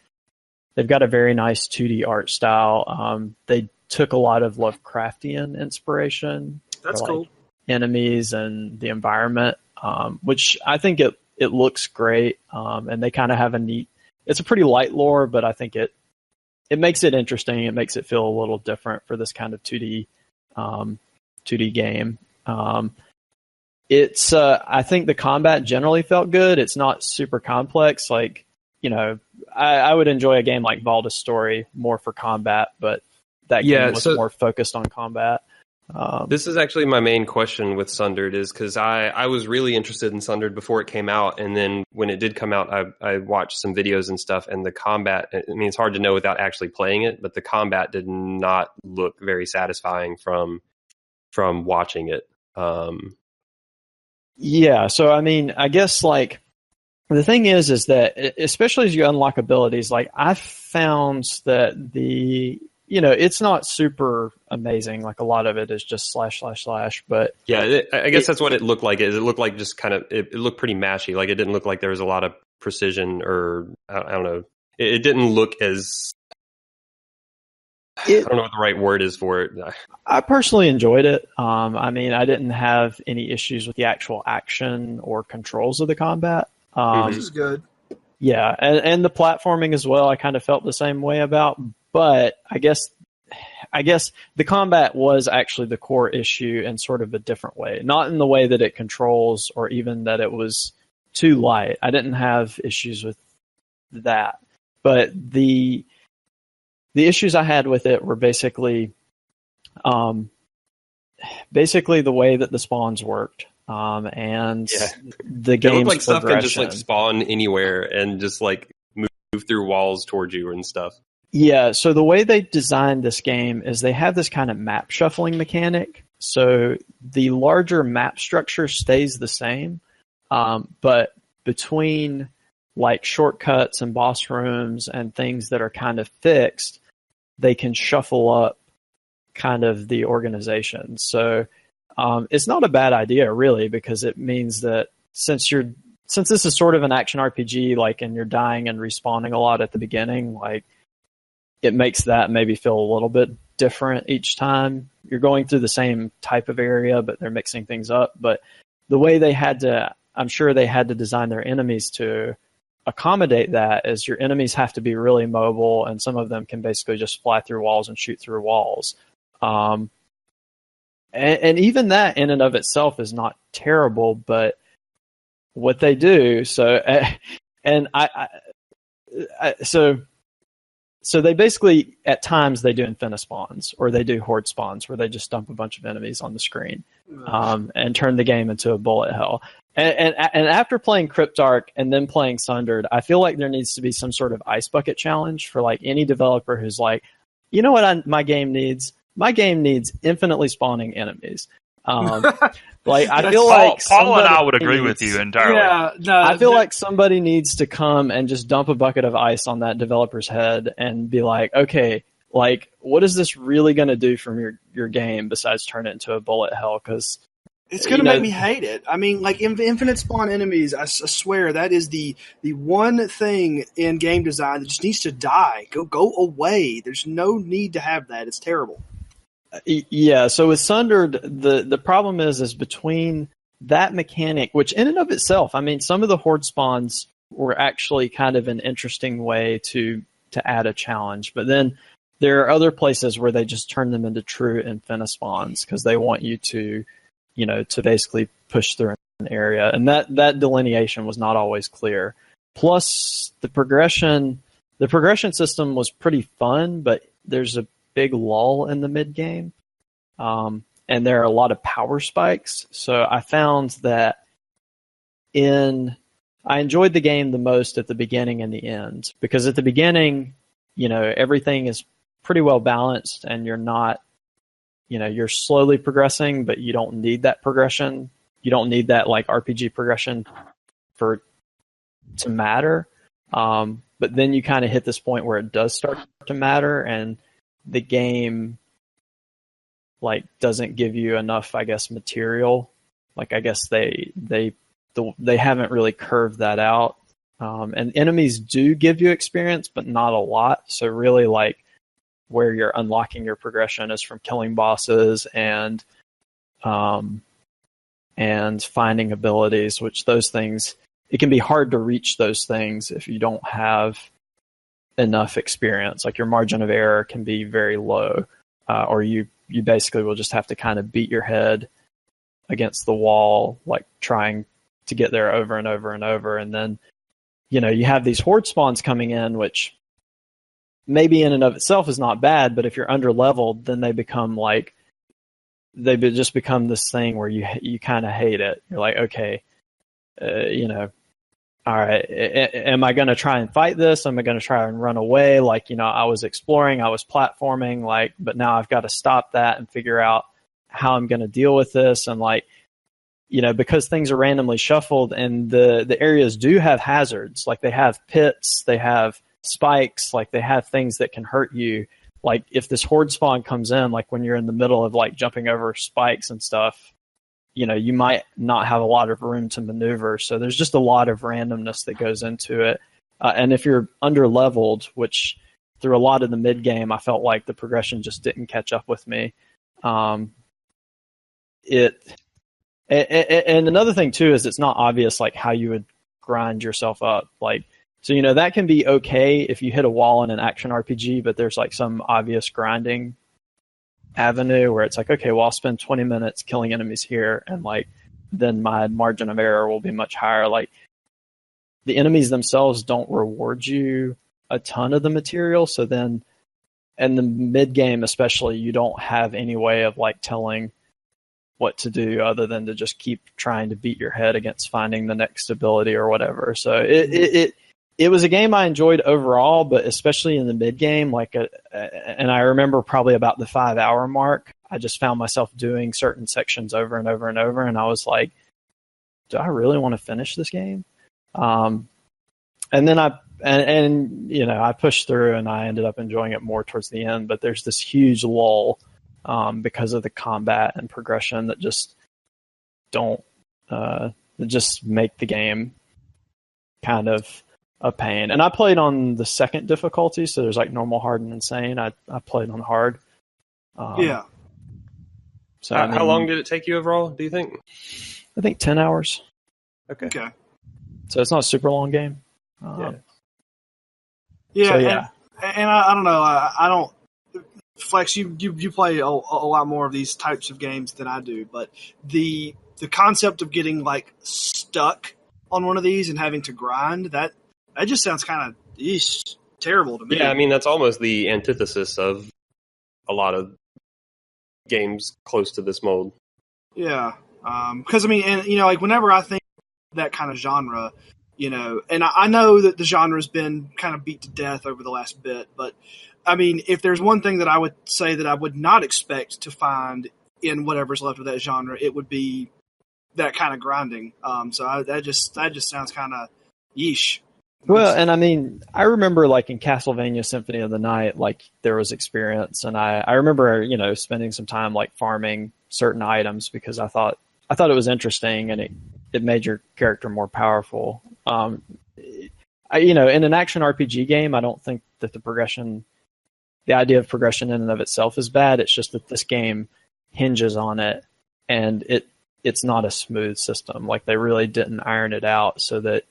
they've got a very nice 2D art style. They took a lot of Lovecraftian inspiration. That's for, cool. Enemies and the environment, which I think it looks great. And they kind of have it's a pretty light lore, but I think it it makes it interesting. It makes it feel a little different for this kind of 2D game. It's I think the combat generally felt good. It's not super complex. Like, you know, I would enjoy a game like Baldur's Story more for combat, but that game was more focused on combat. This is actually my main question with Sundered, is because I was really interested in Sundered before it came out, and then when it did come out, I watched some videos and stuff, and the combat, I mean, it's hard to know without actually playing it, but the combat did not look very satisfying from watching it. Yeah, so I mean, I guess like the thing is that especially as you unlock abilities, like I found that it's not super amazing. Like a lot of it is just slash, but yeah, I guess that's what it looked like. It looked like just kind of, it looked pretty mashy. Like it didn't look like there was a lot of precision, or I don't know. It didn't look as, I don't know what the right word is for it. I personally enjoyed it. I mean, I didn't have any issues with the actual action or controls of the combat. This is good. Yeah, and the platforming as well, I kind of felt the same way about. But I guess the combat was actually the core issue in sort of a different way. Not in the way that it controls or even that it was too light. I didn't have issues with that. But the issues I had with it were basically the way that the spawns worked. And the game's it looked like stuff can just progression. like spawn anywhere and just like move through walls towards you and stuff. Yeah, so the way they designed this game is they have this kind of map shuffling mechanic. So the larger map structure stays the same, but between like shortcuts and boss rooms and things that are kind of fixed, they can shuffle up kind of the organization. So it's not a bad idea, really, because it means that since this is sort of an action RPG, like, and you're dying and respawning a lot at the beginning, like, it makes that maybe feel a little bit different each time. You're going through the same type of area, but they're mixing things up. But the way I'm sure they had to design their enemies to accommodate that is your enemies have to be really mobile, and some of them can basically just fly through walls and shoot through walls. And even that in and of itself is not terrible, but what they do, so they basically, at times, they do infinispawns, or they do horde spawns, where they just dump a bunch of enemies on the screen and turn the game into a bullet hell. And after playing Cryptark and then playing Sundered, I feel like there needs to be some sort of ice bucket challenge for like any developer who's like, you know what my game needs? My game needs infinitely spawning enemies. Like I feel like Paul and I would agree with you entirely. Yeah, no, I feel like somebody needs to come and just dump a bucket of ice on that developer's head and be like, okay, like what is this really going to do from your game besides turn it into a bullet hell? Because it's going to make me hate it. I mean, like infinite spawn enemies, I swear that is the one thing in game design that just needs to die. Go away. There's no need to have that. It's terrible. Yeah, so with Sundered, the problem is between that mechanic, which in and of itself, I mean, some of the horde spawns were actually kind of an interesting way to add a challenge, but then there are other places where they just turn them into true infinispawns because they want you to basically push through an area, and that delineation was not always clear. Plus, the progression system was pretty fun, but there's a big lull in the mid game, and there are a lot of power spikes. So I found that I enjoyed the game the most at the beginning and the end, because at the beginning, everything is pretty well balanced, and you're not, you're slowly progressing, but you don't need that progression. You don't need that like RPG progression to matter. But then you kind of hit this point where it does start to matter, and the game like doesn't give you enough, I guess, material. Like I guess they haven't really curved that out. And enemies do give you experience, but not a lot. So really, like where you're unlocking your progression is from killing bosses and finding abilities, which those things, it can be hard to reach those things if you don't have enough experience. Like your margin of error can be very low, or you basically will just have to kind of beat your head against the wall, like trying to get there over and over and over. And then, you know, you have these horde spawns coming in, which maybe in and of itself is not bad, but if you're under leveled, then they just become this thing where you kind of hate it. You're like, okay, you know, all right, am I going to try and fight this? Am I going to try and run away? Like, you know, I was exploring, I was platforming, like, but now I've got to stop that and figure out how I'm going to deal with this. And like, you know, because things are randomly shuffled and the areas do have hazards, like they have pits, they have spikes, like they have things that can hurt you. Like if this horde spawn comes in, like when you're in the middle of like jumping over spikes and stuff, you know, you might not have a lot of room to maneuver. So there's just a lot of randomness that goes into it. And if you're under leveled, which through a lot of the mid game, I felt like the progression just didn't catch up with me. And another thing too is it's not obvious like how you would grind yourself up. Like, so, you know, that can be okay if you hit a wall in an action RPG, but there's like some obvious grinding avenue where it's like, okay, well, I'll spend 20 minutes killing enemies here, and like then my margin of error will be much higher. Like the enemies themselves don't reward you a ton of the material, so then in the mid game especially, you don't have any way of like telling what to do other than to just keep trying to beat your head against finding the next ability or whatever. So it was a game I enjoyed overall, but especially in the mid game, like, and I remember probably about the 5-hour mark, I just found myself doing certain sections over and over and over, and I was like, do I really want to finish this game? And then you know, I pushed through and I ended up enjoying it more towards the end, but there's this huge lull because of the combat and progression that just just make the game kind of a pain. And I played on the second difficulty, so there's like normal, hard, and insane. I played on hard. Yeah. So how long did it take you overall, do you think? I think 10 hours. Okay. So it's not a super long game. Yeah. So, yeah. And I don't know. I don't. Flex, you play a lot more of these types of games than I do, but the concept of getting like stuck on one of these and having to grind, that just sounds kind of terrible to me. Yeah, I mean, that's almost the antithesis of a lot of games close to this mold. Yeah, because I mean, and you know, like whenever I think that kind of genre, you know, and I know that the genre's been kind of beat to death over the last bit, but I mean, if there's one thing that I would say that I would not expect to find in whatever's left of that genre, it would be that kind of grinding. So that just sounds kind of yeesh. Well, and I mean, I remember like in Castlevania Symphony of the Night, like there was experience, and I remember, you know, spending some time like farming certain items because I thought it was interesting and it made your character more powerful. You know, in an action RPG game, I don't think that the idea of progression in and of itself is bad. It's just that this game hinges on it, and it's not a smooth system. Like they really didn't iron it out so that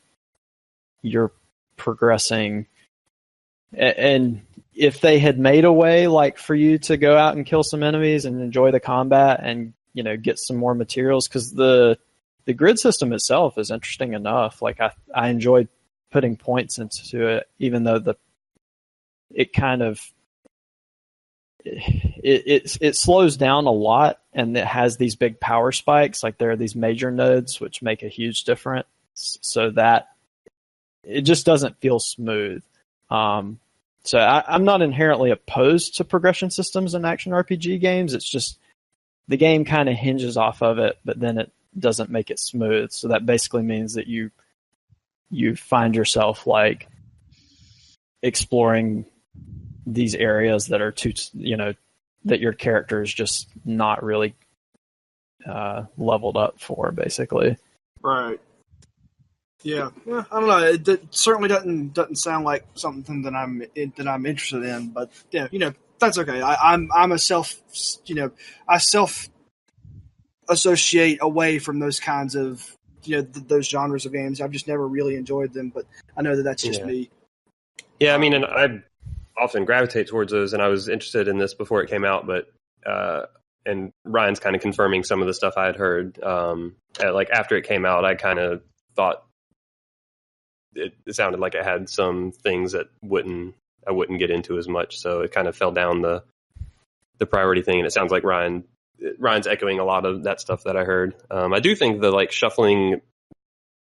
you're progressing. And if they had made a way like for you to go out and kill some enemies and enjoy the combat and, you know, get some more materials, because the grid system itself is interesting enough. Like I enjoyed putting points into it, even though it kind of it slows down a lot, and it has these big power spikes. Like there are these major nodes which make a huge difference, so that it just doesn't feel smooth. So I'm not inherently opposed to progression systems in action RPG games. It's just the game kind of hinges off of it, but then it doesn't make it smooth. So that basically means that you find yourself like exploring these areas that are too, you know, that your character is just not really leveled up for, basically. Right. Yeah. Well, I don't know. It certainly doesn't sound like something that I'm interested in. But yeah, you know, that's okay. I'm a self associate away from those kinds of, you know, those genres of games. I've just never really enjoyed them. But I know that that's just me. Yeah, I mean, and I often gravitate towards those, and I was interested in this before it came out, but and Ryan's kind of confirming some of the stuff I had heard. Like after it came out, I kind of thought it sounded like it had some things that I wouldn't get into as much, so it kind of fell down the priority thing. And it sounds like Ryan's echoing a lot of that stuff that I heard. I do think the like shuffling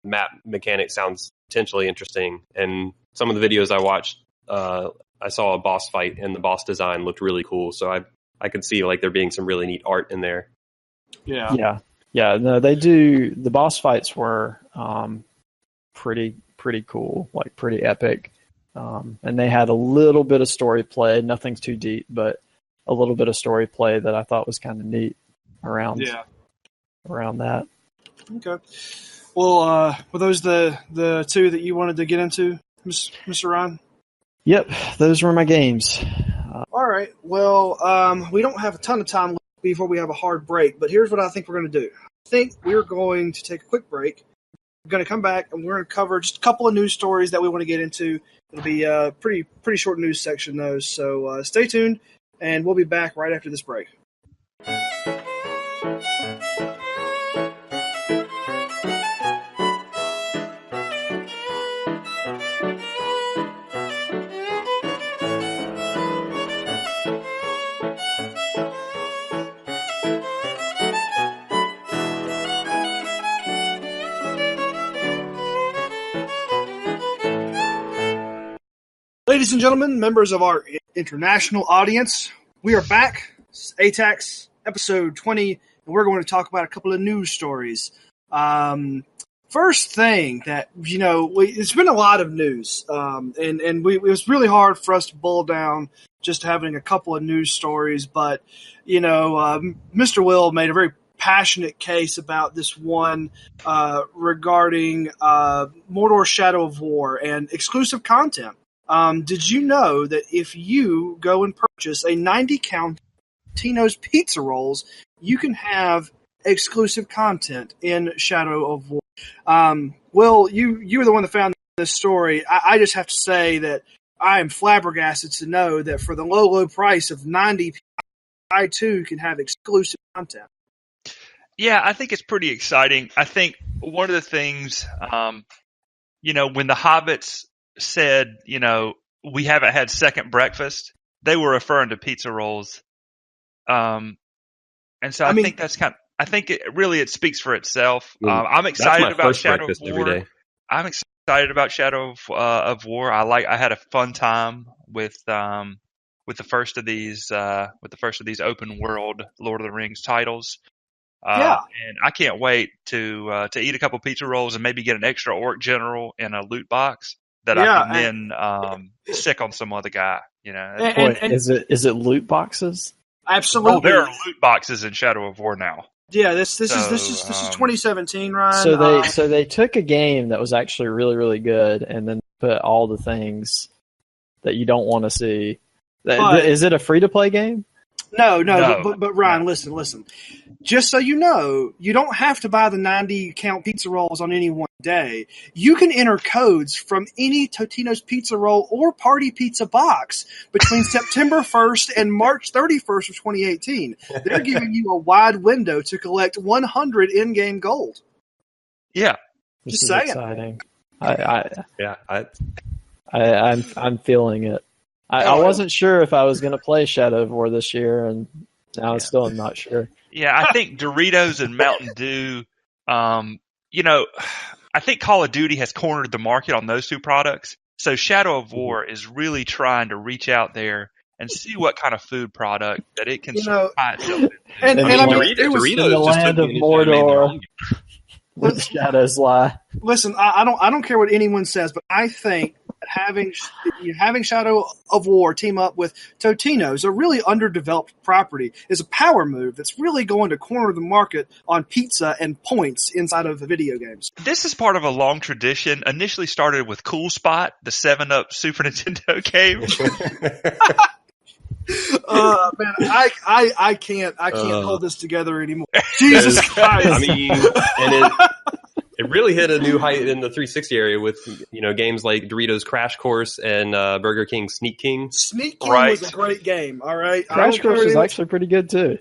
map mechanic sounds potentially interesting, and some of the videos I watched, I saw a boss fight, and the boss design looked really cool. So I could see like there being some really neat art in there. Yeah. No, they do. The boss fights were pretty cool, like pretty epic, and they had a little bit of story play. Nothing's too deep, but a little bit of story play that I thought was kind of neat around that. Okay. Well, were those the two that you wanted to get into, Mr. Ryan? Yep, those were my games. All right. Well, we don't have a ton of time left before we have a hard break, but here's what I think we're going to do. I think we're going to take a quick break. We're going to come back, and we're going to cover just a couple of news stories that we want to get into. It'll be a pretty short news section, those. So stay tuned, and we'll be back right after this break. Ladies and gentlemen, members of our international audience, we are back. This is ATACS, episode 20, and we're going to talk about a couple of news stories. First thing that, it's been a lot of news, and it was really hard for us to boil down just having a couple of news stories, but, Mr. Will made a very passionate case about this one regarding Mordor Shadow of War and exclusive content. Did you know that if you go and purchase a 90-count Tino's Pizza Rolls, you can have exclusive content in Shadow of War? Will, you were the one that found this story. I just have to say that I am flabbergasted to know that for the low price of $90, I too can have exclusive content. Yeah, I think it's pretty exciting. I think one of the things, when the Hobbits said, we haven't had second breakfast, they were referring to pizza rolls. And so I think that's I think it speaks for itself. I'm excited about Shadow of War. I'm excited about Shadow of War. I had a fun time with the first of these open world Lord of the Rings titles. And I can't wait to eat a couple pizza rolls and maybe get an extra orc general in a loot box that I can then sick on some other guy. Is it loot boxes? Absolutely. Oh, there are loot boxes in Shadow of War now. Yeah, this is 2017, Ryan. So they took a game that was actually really, really good and then put all the things that you don't want to see. Is it a free to play game? No. But Ryan, listen. Just so you know, you don't have to buy the 90-count pizza rolls on any one day. You can enter codes from any Totino's Pizza Roll or Party Pizza box between September 1st and March 31st of 2018. They're giving you a wide window to collect 100 in-game gold. Yeah. Just saying. Exciting. I'm feeling it. I wasn't sure if I was going to play Shadow of War this year, and now I still am not sure. Yeah, I think Doritos and Mountain Dew, I think Call of Duty has cornered the market on those two products. So Shadow of War is really trying to reach out there and see what kind of food product that it can supply itself in. And I mean, it was in the land of Mordor where the shadows lie. Listen, I don't care what anyone says, but I think having Shadow of War team up with Totino's, a really underdeveloped property, is a power move that's really going to corner the market on pizza and points inside of the video games. This is part of a long tradition. Initially started with Cool Spot, the 7-Up Super Nintendo game. Man, I can't hold this together anymore. Jesus Christ! I mean, It really hit a new height in the 360 area with games like Doritos Crash Course and Burger King Sneak King. Sneak King Right. was a great game. All right, Crash Course is actually pretty good too.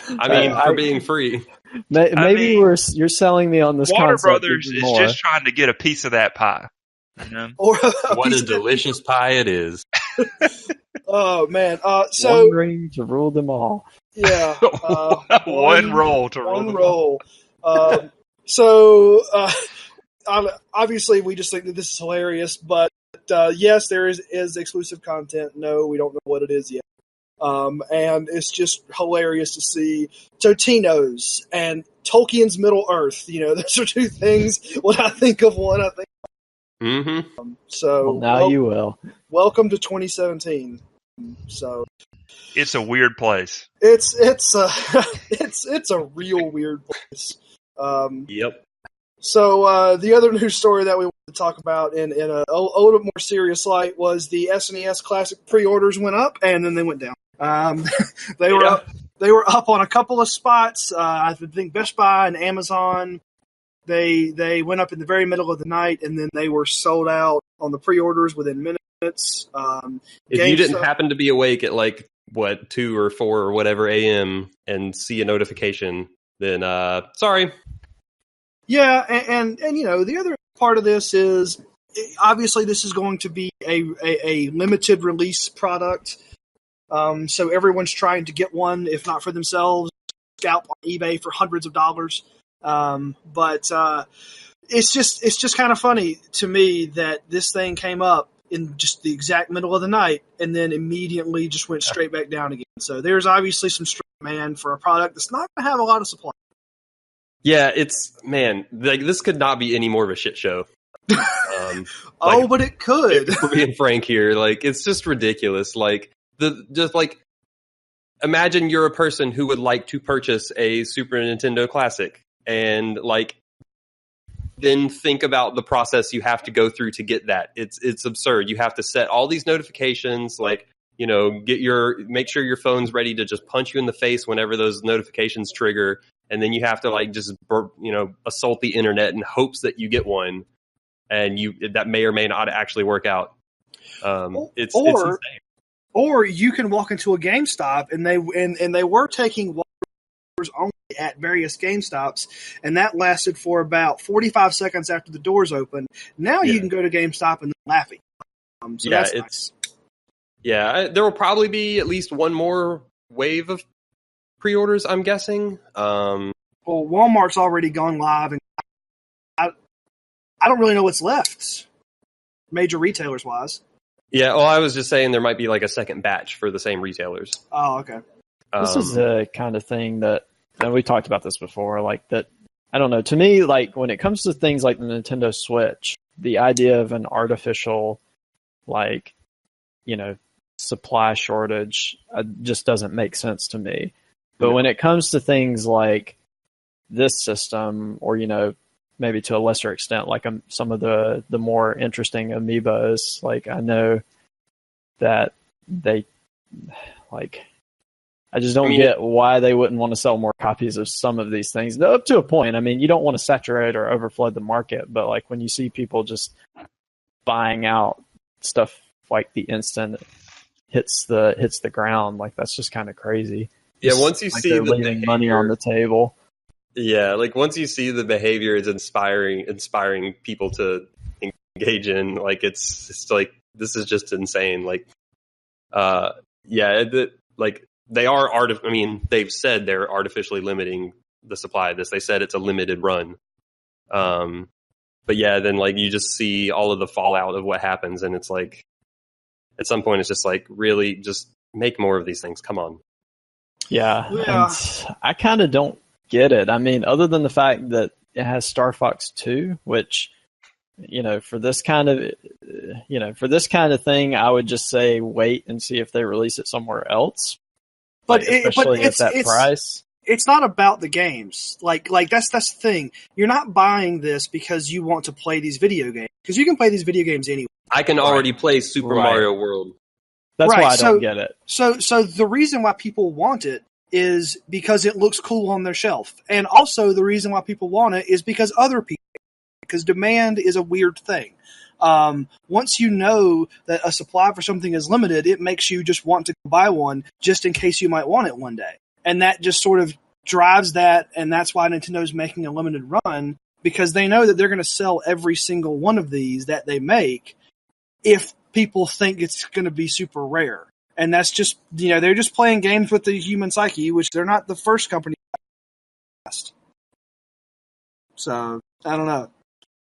I mean, for being free. Maybe you're selling me on this Warner concept Brothers even is more. just trying to get a piece of that pie. You know? Or What a delicious pie it is. Oh man! So one ring to rule them all. yeah, One roll to roll. one roll. So obviously, we just think that this is hilarious. But yes, there is exclusive content. No, we don't know what it is yet. And it's just hilarious to see Totino's and Tolkien's Middle Earth. Those are two things. When I think of one, I think. Mm-hmm. So Well, now you will. welcome to 2017. So It's a weird place. it's a real weird place. Yep. So the other news story that we wanted to talk about in a little bit more serious light was the SNES Classic pre-orders went up and then they went down. They were up. They were up on a couple of spots. I think Best Buy and Amazon. They went up in the very middle of the night and then they were sold out on the pre-orders within minutes. If you didn't happen to be awake at 2 or 4 or whatever a.m. and see a notification, then sorry. Yeah, and the other part of this is obviously this is going to be a limited release product. So everyone's trying to get one, if not for themselves, scalp on eBay for hundreds of dollars. But it's just kind of funny to me that this thing came up in just the exact middle of the night and then immediately just went straight back down again. So there's obviously some strong demand for a product that's not going to have a lot of supply. Yeah, this could not be any more of a shit show. But it could. If we're being frank here, it's just ridiculous. Imagine you're a person who would like to purchase a Super Nintendo Classic and then think about the process you have to go through to get that. It's absurd. You have to set all these notifications, make sure your phone's ready to just punch you in the face whenever those notifications trigger, and then you have to assault the internet in hopes that you get one, and that may or may not actually work out. It's insane. Or you can walk into a GameStop and they were taking orders only at various GameStops, and that lasted for about 45 seconds after the doors opened. Now you can go to GameStop and they're laughing. So that's nice. Yeah, there will probably be at least one more wave of pre-orders, I'm guessing. Well, Walmart's already gone live, and I don't really know what's left, major retailers wise. Yeah, well, I was just saying there might be a second batch for the same retailers. Oh, okay. This is the kind of thing that, and we talked about this before, that, I don't know, to me, when it comes to things like the Nintendo Switch, the idea of an artificial, supply shortage just doesn't make sense to me. But when it comes to things like this system, or, maybe to a lesser extent, some of the more interesting amiibos, I know that they, I just don't get why they wouldn't want to sell more copies of some of these things. Up to a point. I mean, you don't want to saturate or overflood the market, but when you see people just buying out stuff the instant it hits the ground, that's just kind of crazy. Yeah, once you see the leaving money on the table. Yeah, once you see the behavior is inspiring people to engage in, it's this is just insane. They are they've said they're artificially limiting the supply of this. They said it's a limited run. But yeah, then you just see all of the fallout of what happens, and it's at some point it's just really just make more of these things. Come on. Yeah. And I kind of don't get it. I mean, other than the fact that it has Star Fox 2, which, for this kind of thing, I would just say wait and see if they release it somewhere else. But especially at that price. It's not about the games. That's the thing. You're not buying this because you want to play these video games, because you can play these video games anyway. I can already play Super Mario World. That's why I don't get it. So the reason why people want it is because it looks cool on their shelf. And also the reason why people want it is because other people, because demand is a weird thing. Once you know that a supply for something is limited, it makes you just want to buy one just in case you might want it one day. And that just sort of drives that, and that's why Nintendo's making a limited run, because they know that they're going to sell every single one of these that they make if people think it's going to be super rare. And that's just, they're just playing games with the human psyche, which they're not the first company. So, I don't know.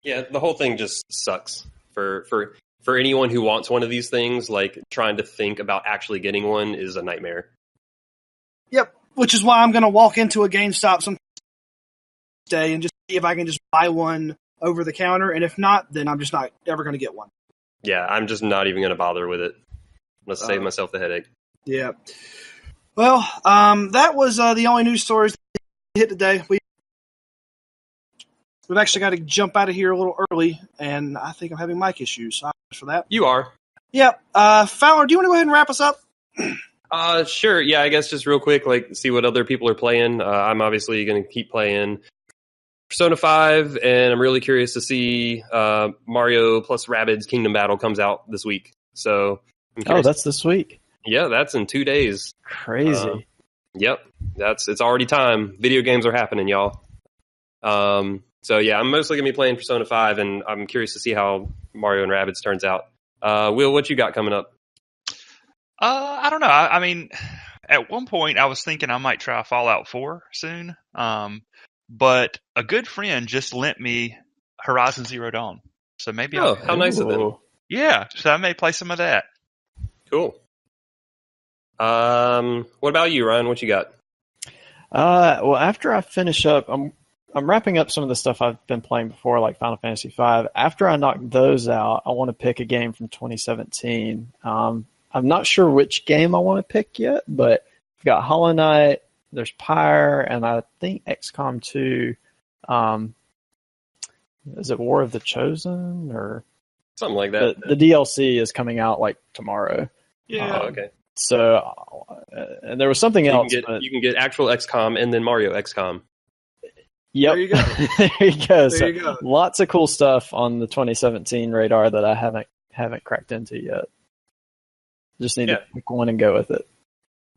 Yeah, the whole thing just sucks. For anyone who wants one of these things, like trying to think about actually getting one is a nightmare. Yep, which is why I'm going to walk into a GameStop some day and just see if I can just buy one over the counter. And if not, then I'm just not ever going to get one. Yeah, I'm just not even going to bother with it. Let's save myself the headache. Yeah. Well, that was the only news stories that hit today. We've actually got to jump out of here a little early, and I think I'm having mic issues. So for that. You are. Yep. Fowler, do you want to go ahead and wrap us up? Sure. Yeah, I guess just real quick, see what other people are playing. I'm obviously going to keep playing Persona 5, and I'm really curious to see Mario plus Rabbids Kingdom Battle comes out this week. So, that's this week. Yeah, that's in 2 days. Crazy. Yep, it's already time. Video games are happening, y'all. So yeah, I'm mostly gonna be playing Persona 5, and I'm curious to see how Mario and Rabbids turns out. Will, what you got coming up? I don't know. I mean, at one point I was thinking I might try Fallout 4 soon. But a good friend just lent me Horizon Zero Dawn. So maybe how nice of them. Yeah, so I may play some of that. Cool. What about you, Ryan? What you got? Well, after I finish up, I'm wrapping up some of the stuff I've been playing before, like Final Fantasy V. After I knock those out, I want to pick a game from 2017. I'm not sure which game I want to pick yet, but I've got Hollow Knight, there's Pyre, and I think XCOM 2. Is it War of the Chosen or something like that? The DLC is coming out tomorrow. Yeah. Okay. So, and there was something else. You can get actual XCOM and then Mario XCOM. Yep. There you go. There you go. There you go. Lots of cool stuff on the 2017 radar that I haven't cracked into yet. Just need to pick one and go with it.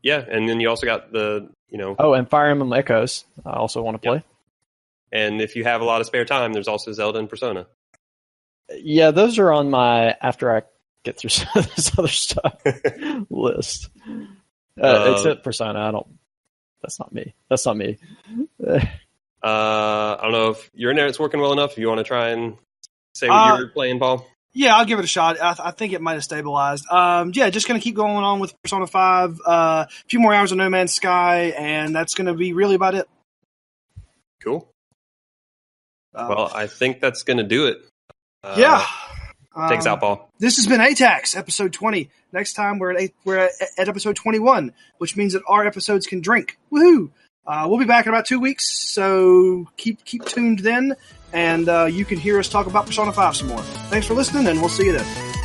Yeah, and then you also got the Oh, and Fire Emblem Echoes. I also want to play. And if you have a lot of spare time, there's also Zelda and Persona. Yeah, those are on my after I get through some of this other stuff list. Except Persona, that's not me. I don't know if your internet's working well enough. If you want to try and say what you're playing, Paul. Yeah, I'll give it a shot. I think it might have stabilized. Just going to keep going on with Persona 5. A few more hours of No Man's Sky, and that's going to be really about it. Cool. Well, I think that's going to do it. Take us out, Paul. This has been ATACS, episode 20. Next time we're at episode 21, which means that our episodes can drink. Woohoo! We'll be back in about 2 weeks, so keep tuned then, and you can hear us talk about Persona 5 some more. Thanks for listening, and we'll see you then.